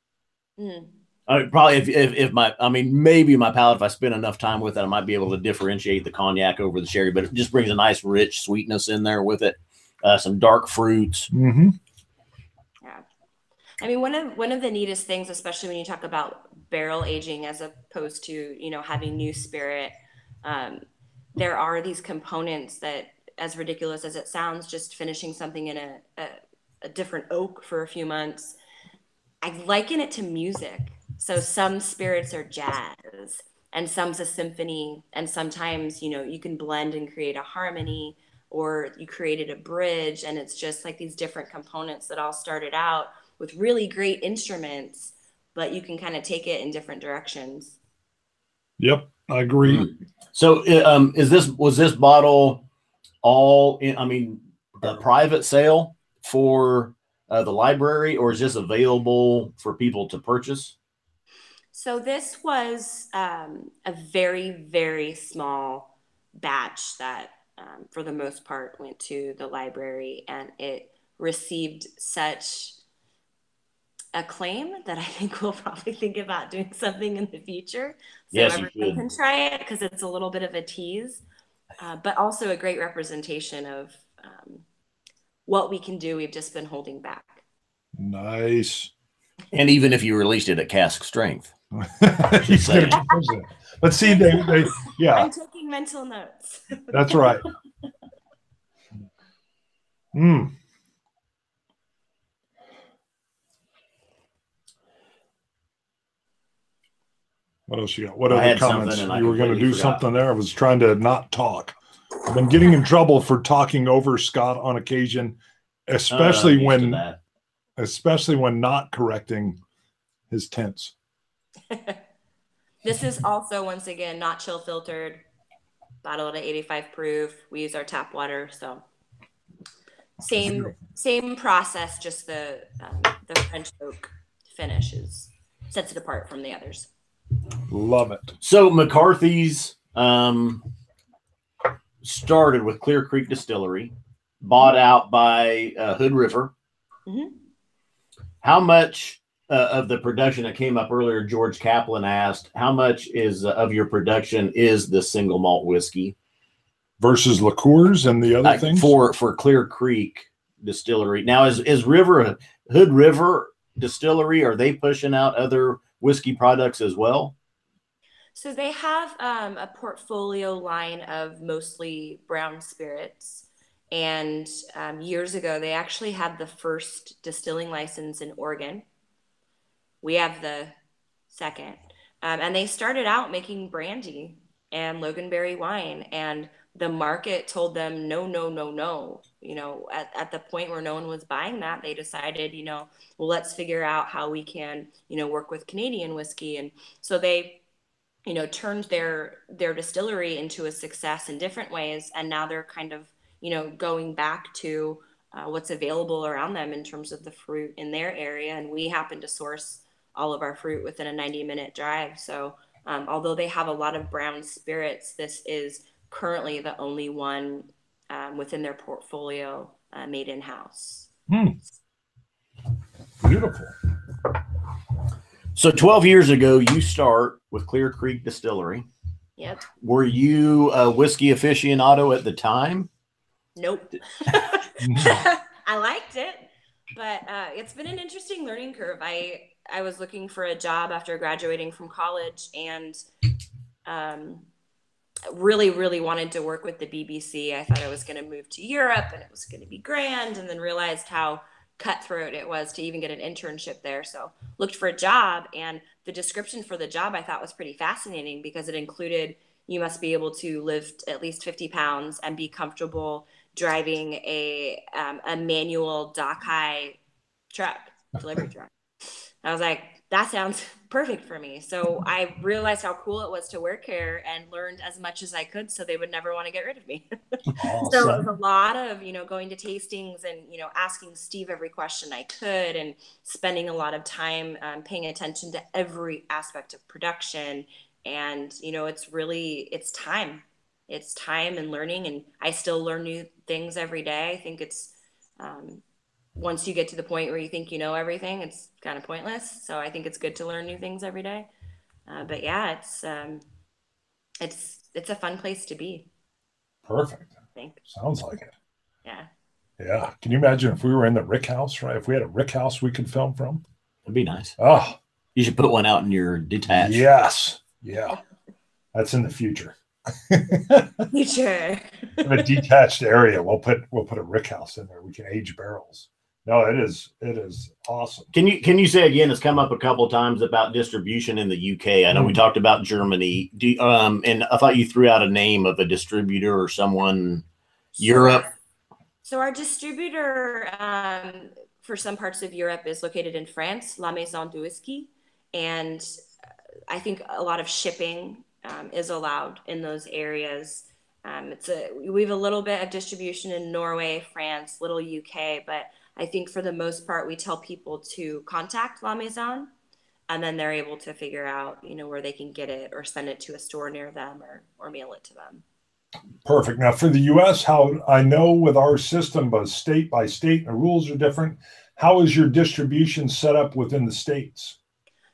S1: Probably maybe my palate, if I spend enough time with it, I might be able to differentiate the cognac over the sherry, but it just brings a nice rich sweetness in there with it. Some dark fruits.
S2: Mm-hmm.
S3: Yeah. I mean, one of the neatest things, especially when you talk about barrel aging as opposed to, having new spirit, there are these components that, as ridiculous as it sounds, just finishing something in a different oak for a few months, I liken it to music. So some spirits are jazz and some's a symphony. And sometimes, you can blend and create a harmony, or you created a bridge, and it's just like these different components that all started out with really great instruments, but you can kind of take it in different directions.
S2: Yep, I agree.
S1: So was this bottle all in, the private sale for the library, or is this available for people to purchase?
S3: So this was a very, very small batch that for the most part went to the library, and it received such acclaim that I think we'll probably think about doing something in the future. So
S1: yes,
S3: everyone can try it, because it's a little bit of a tease, but also a great representation of what we can do. We've just been holding back.
S2: Nice.
S1: And even if you released it at cask strength.
S2: But see, they yeah.
S3: I'm taking mental notes.
S2: That's right. What else you got? What other comments? You were going to do something there. I was trying to not talk. I've been getting in trouble for talking over Scott on occasion, especially when not correcting his tense.
S3: This is also, once again, not chill filtered, bottled at 85 proof. We use our tap water, so same process. Just the French oak finish sets it apart from the others.
S2: Love it.
S1: So McCarthy's started with Clear Creek Distillery, bought out by Hood River.
S3: Mm-hmm.
S1: How much of the production that came up earlier, George Kaplan asked, how much of your production is the single malt whiskey
S2: versus liqueurs and the other things
S1: for Clear Creek Distillery? Now, is Hood River Distillery, are they pushing out other whiskey products as well?
S3: So they have a portfolio line of mostly brown spirits. And years ago, they actually had the first distilling license in Oregon. We have the second. And they started out making brandy and Loganberry wine. And the market told them, no, no, no, no. At the point where no one was buying that, they decided, well, let's figure out how we can, work with Canadian whiskey. And so they, turned their distillery into a success in different ways. And now they're kind of, going back to what's available around them in terms of the fruit in their area. And we happen to source all of our fruit within a 90-minute drive. So although they have a lot of brown spirits, this is currently the only one within their portfolio made in-house.
S2: Beautiful.
S1: So 12 years ago, you start with Clear Creek Distillery.
S3: Yep.
S1: Were you a whiskey aficionado at the time?
S3: Nope. I liked it, but it's been an interesting learning curve. I was looking for a job after graduating from college, and really, really wanted to work with the BBC. I thought I was going to move to Europe and it was going to be grand, and then realized how cutthroat it was to even get an internship there. So looked for a job, and the description for the job I thought was pretty fascinating because it included you must be able to lift at least 50 pounds and be comfortable driving a manual dock high truck, delivery truck. I was like, that sounds perfect for me. So I realized how cool it was to work here and learned as much as I could so they would never want to get rid of me.
S2: Awesome.
S3: So it was a lot of, going to tastings and, asking Steve every question I could, and spending a lot of time paying attention to every aspect of production. And, it's time. It's time and learning. And I still learn new things every day. I think it's, once you get to the point where you think you know everything, it's kind of pointless. So I think it's good to learn new things every day. But yeah, it's a fun place to be.
S2: Perfect.
S3: I think.
S2: Sounds like it.
S3: Yeah.
S2: Yeah. Can you imagine if we were in the Rick House, right? If we had a Rick House we could film from?
S1: It'd be nice.
S2: Oh,
S1: you should put one out in your detached.
S2: Yes. Yeah. That's in the future.
S3: Future.
S2: In a detached area, we'll put a Rick House in there. We can age barrels. No, it is awesome.
S1: Can you say again? It's come up a couple of times about distribution in the UK. I know we talked about Germany. And I thought you threw out a name of a distributor or someone. Europe.
S3: So our distributor for some parts of Europe is located in France, La Maison du Whisky, and I think a lot of shipping is allowed in those areas. We have a little bit of distribution in Norway, France, little UK, but I think for the most part, we tell people to contact La Maison, and then they're able to figure out, where they can get it or send it to a store near them or mail it to them.
S2: Perfect. Now for the U.S., how I know with our system, but state by state, the rules are different. How is your distribution set up within the states?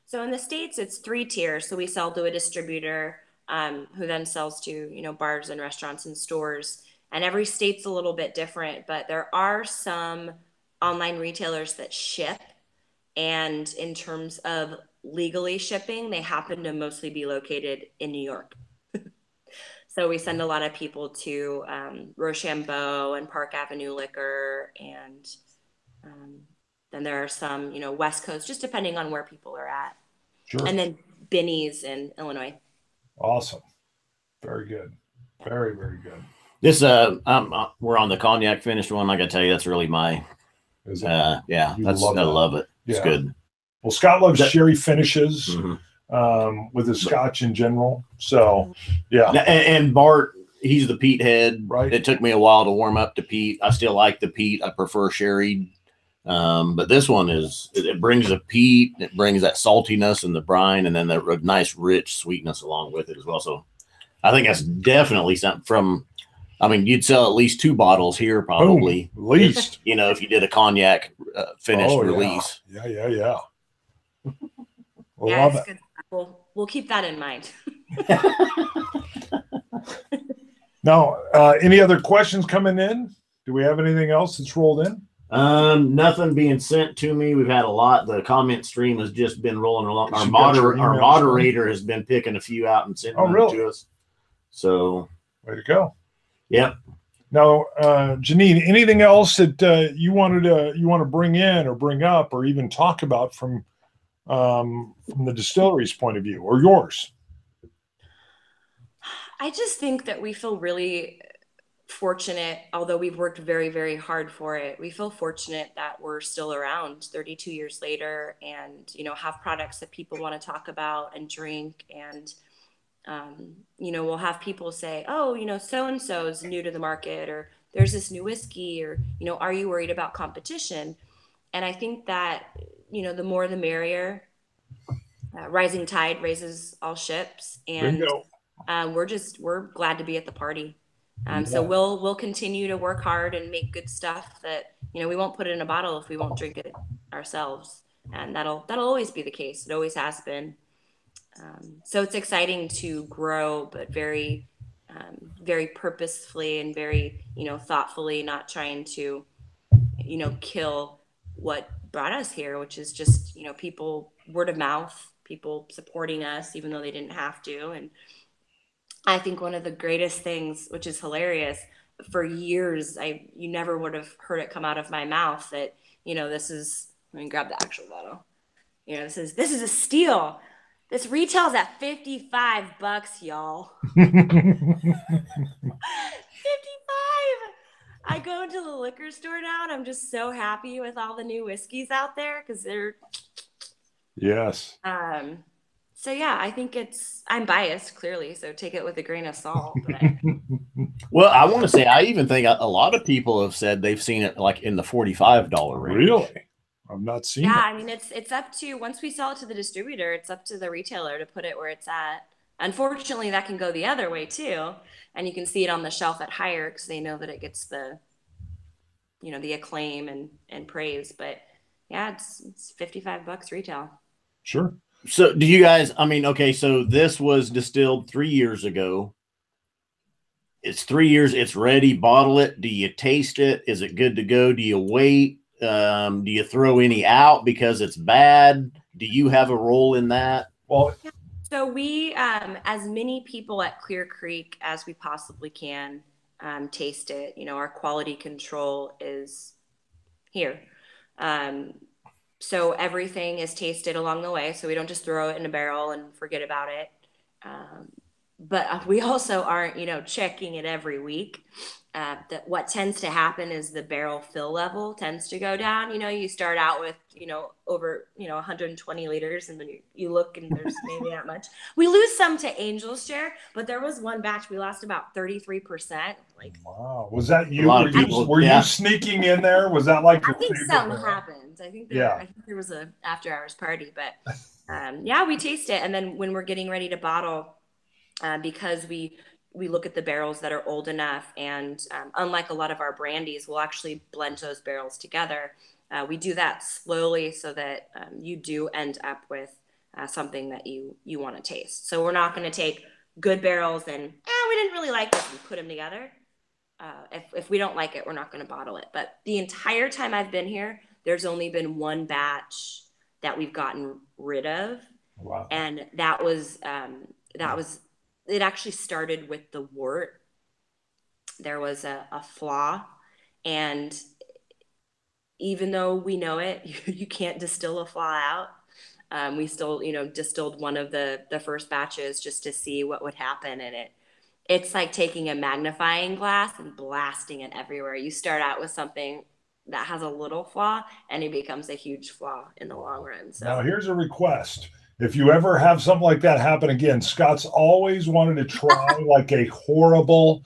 S3: So in the States, it's 3 tiers. So we sell to a distributor who then sells to, bars and restaurants and stores. And every state's a little bit different, but there are some online retailers that ship. And in terms of legally shipping, they happen to mostly be located in New York. So we send a lot of people to Rochambeau and Park Avenue Liquor, and then there are some, West Coast, just depending on where people are at.
S2: Sure.
S3: And then Binny's in Illinois.
S2: Awesome. Very good. Very, very good.
S1: This we're on the cognac finished one. I gotta tell you, that's really my I love it. It's good.
S2: Well, Scott loves sherry finishes with his Scotch in general. So yeah.
S1: And Bart, he's the peat head.
S2: Right.
S1: It took me a while to warm up to peat. I still like the peat. I prefer sherry. But this one it brings the peat, it brings that saltiness and the brine, and then that nice rich sweetness along with it as well. So I think that's definitely something you'd sell at least 2 bottles here, probably.
S2: Boom, at least.
S1: If you did a cognac finished release.
S2: Yeah. We'll
S3: love
S2: it.
S3: Good. We'll keep that in mind.
S2: Now, any other questions coming in? Do we have anything else that's rolled in?
S1: Nothing being sent to me. We've had a lot. The comment stream has just been rolling along. Our moderator has been picking a few out and sending them to us. So
S2: way to go.
S1: Yep.
S2: Now, Jeanine, anything else that you want to bring in or bring up or even talk about from the distillery's point of view or yours?
S3: I just think that we feel really fortunate, although we've worked very, very hard for it. We feel fortunate that we're still around 32 years later and, have products that people want to talk about and drink. And, we'll have people say, oh, so-and-so is new to the market, or there's this new whiskey, or, are you worried about competition? And I think that, the more the merrier. rising tide raises all ships, and we're glad to be at the party. So we'll continue to work hard and make good stuff that, you know, we won't put it in a bottle if we won't drink it ourselves, and that'll always be the case. It always has been. So it's exciting to grow, but very purposefully and very, you know, thoughtfully, not trying to, you know, kill what brought us here, which is just, you know, people, word of mouth, people supporting us even though they didn't have to. And I think one of the greatest things, which is hilarious, for years you never would have heard it come out of my mouth that, you know, this is, let me grab the actual bottle, you know, this is a steal. This retails at $55, y'all. 55. I go into the liquor store now and I'm just so happy with all the new whiskeys out there because they're.
S2: Yes.
S3: So yeah, I think I'm biased clearly, so take it with a grain of salt. But...
S1: Well, I want to say, I even think a lot of people have said they've seen it like in the $45 range.
S2: Really? I've not seen it.
S3: Yeah, I mean, it's up to, once we sell it to the distributor, it's up to the retailer to put it where it's at. Unfortunately, that can go the other way too. And you can see it on the shelf at higher because they know that it gets the, you know, the acclaim and praise. But yeah, it's $55 retail.
S2: Sure.
S1: So do you guys, I mean, okay, so this was distilled 3 years ago. It's 3 years, it's ready, bottle it. Do you taste it? Is it good to go? Do you wait? Do you throw any out because it's bad? Do you have a role in that?
S2: Well,
S3: so we, as many people at Clear Creek as we possibly can, taste it. You know, our quality control is here. So everything is tasted along the way. So we don't just throw it in a barrel and forget about it. But we also aren't, you know, checking it every week. That what tends to happen is the barrel fill level tends to go down. You know, you start out with, you know, over, you know, 120 liters, and then you look and there's maybe not much. We lose some to Angel's share, but there was one batch we lost about 33%. Like,
S2: wow, was that you? Were you sneaking in there? Was that like?
S3: I think something happened. I think there was a after hours party, but yeah, we taste it, and then when we're getting ready to bottle, because we look at the barrels that are old enough, and unlike a lot of our brandies, we'll actually blend those barrels together. We do that slowly so that you do end up with something that you want to taste. So we're not going to take good barrels and we didn't really like it and put them together. If we don't like it, we're not going to bottle it. But the entire time I've been here, there's only been one batch that we've gotten rid of.
S2: Wow.
S3: And that was it actually started with the wort. There was a flaw, and even though we know it, you can't distill a flaw out. We still, you know, distilled one of the first batches just to see what would happen, and it's like taking a magnifying glass and blasting it everywhere. You start out with something that has a little flaw, and it becomes a huge flaw in the long run. So
S2: now here's a request. If you ever have something like that happen again, Scott's always wanted to try like a horrible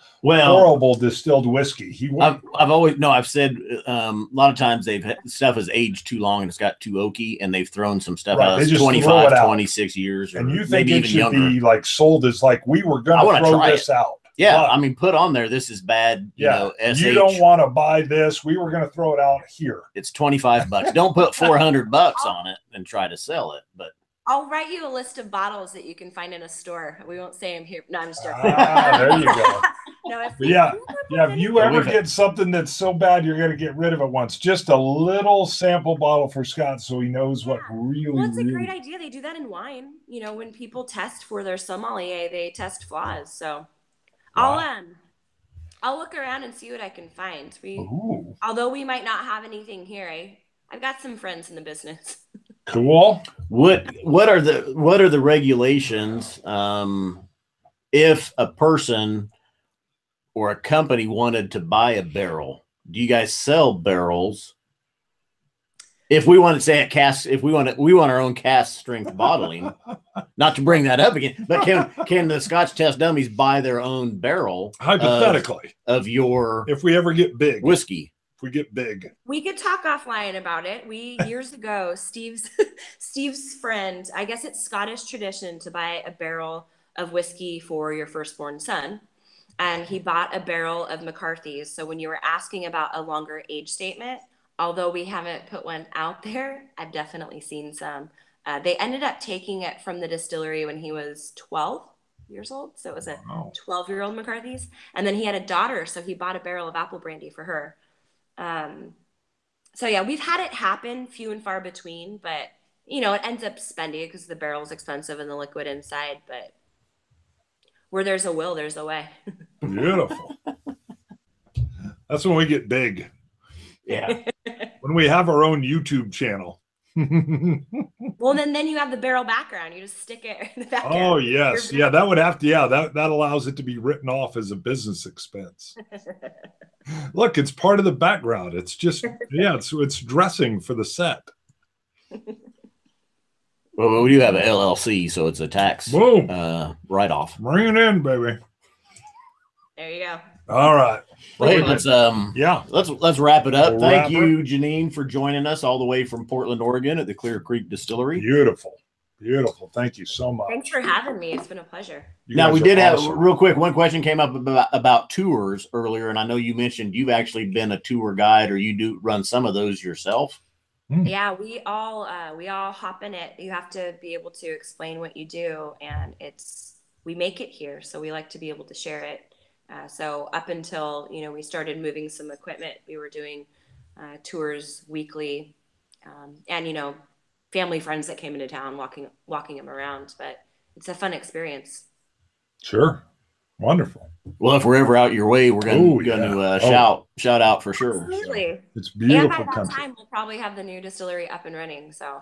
S2: distilled whiskey.
S1: I've said a lot of times stuff has aged too long and it's got too oaky, and they've thrown some stuff out. It's 25, 26 years,
S2: and you think it should be like sold as like we were going to throw this out.
S1: Yeah, but, I mean, put on there, this is bad. You know, SH.
S2: You don't want to buy this. We were going to throw it out here.
S1: It's $25. Don't put $400 on it and try to sell it, but.
S3: I'll write you a list of bottles that you can find in a store. We won't say them here. No, I'm just joking.
S2: There you go. If you ever get something that's so bad you're going to get rid of it once, just a little sample bottle for Scott so he knows what really.
S3: Well, it's a great idea. They do that in wine. You know, when people test for their sommelier, they test flaws. So I'll look around and see what I can find. Although we might not have anything here, I've got some friends in the business.
S2: Cool.
S1: What are the regulations if a person or a company wanted to buy a barrel? Do you guys sell barrels? If we want to say we want our own cast strength bottling, not to bring that up again, but can the Scotch Test Dummies buy their own barrel
S2: hypothetically
S1: of your
S2: if we ever get big
S1: whiskey?
S2: if we get big?
S3: We could talk offline about it. Years ago, Steve's friend, I guess it's Scottish tradition to buy a barrel of whiskey for your firstborn son. And he bought a barrel of McCarthy's. So when you were asking about a longer age statement, although we haven't put one out there, I've definitely seen some. They ended up taking it from the distillery when he was 12 years old. So it was a 12-year-old McCarthy's. And then he had a daughter, so he bought a barrel of apple brandy for her. So yeah, we've had it happen few and far between, but it ends up spendy because the barrel's expensive and the liquid inside, but where there's a will, there's a way.
S2: Beautiful. That's when we get big.
S1: Yeah.
S2: When we have our own YouTube channel.
S3: Well, then you have the barrel background. You just stick it in the background.
S2: Oh, yes. Yeah, that would have to, that allows it to be written off as a business expense. Look, it's part of the background. It's just, it's dressing for the set.
S1: Well, we do have an LLC, so it's a tax write-off.
S2: Bring it in, baby.
S3: There you go.
S2: All right.
S1: Well, hey, let's wrap it up. Thank you, Jeanine, for joining us all the way from Portland, Oregon, at the Clear Creek Distillery.
S2: Beautiful. Thank you so much.
S3: Thanks for having me. It's been a pleasure.
S1: Now, we did have real quick. One question came up about tours earlier, and I know you mentioned you've actually been a tour guide, or you do run some of those yourself.
S3: Yeah, we all hop in it. You have to be able to explain what you do, and we make it here, so we like to be able to share it. So up until we started moving some equipment, we were doing tours weekly, and family friends that came into town, walking them around. But it's a fun experience.
S2: Sure, wonderful.
S1: Well, if we're ever out your way, we're going to shout out for sure.
S3: Absolutely,
S2: so it's beautiful.
S3: And by that time, we'll probably have the new distillery up and running. So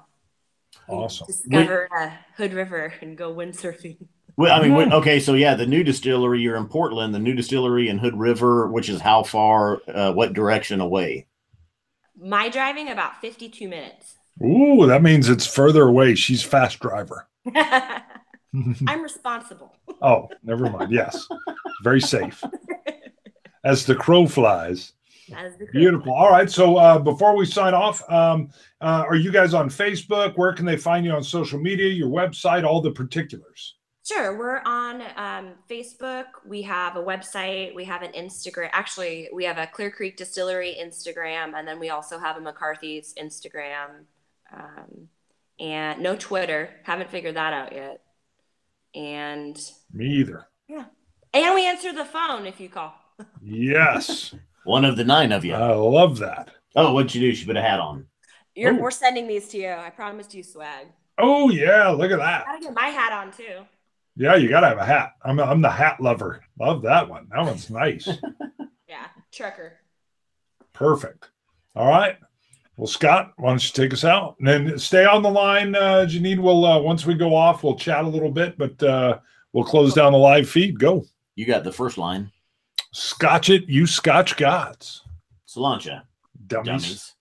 S2: awesome.
S3: Discover Hood River and go windsurfing.
S1: Well, I mean, okay, so yeah, the new distillery, you're in Portland, the new distillery in Hood River, which is how far, what direction away?
S3: My driving, about 52 minutes.
S2: Ooh, that means it's further away. She's fast driver.
S3: I'm responsible.
S2: Oh, never mind. Yes. Very safe. As the crow flies. Beautiful. All right. So before we sign off, are you guys on Facebook? Where can they find you on social media, your website, all the particulars?
S3: Sure. We're on Facebook. We have a website. We have an Instagram. Actually, we have a Clear Creek Distillery Instagram, and then we also have a McCarthy's Instagram, and no Twitter. Haven't figured that out yet. And
S2: me either.
S3: Yeah. And we answer the phone if you call.
S2: Yes.
S1: One of the 9 of you.
S2: I love that.
S1: Oh, what'd you do? She put a hat on.
S3: We're sending these to you. I promised you swag.
S2: Oh, yeah. Look at that.
S3: I gotta get my hat on, too.
S2: Yeah, you got to have a hat. I'm the hat lover. Love that one. That one's nice.
S3: Yeah, trucker.
S2: Perfect. All right. Well, Scott, why don't you take us out? And then stay on the line, Jeanine. We'll once we go off, we'll chat a little bit, but we'll close down the live feed. Go.
S1: You got the first line.
S2: Scotch it, you Scotch gods.
S1: Cilantro.
S2: Dummies.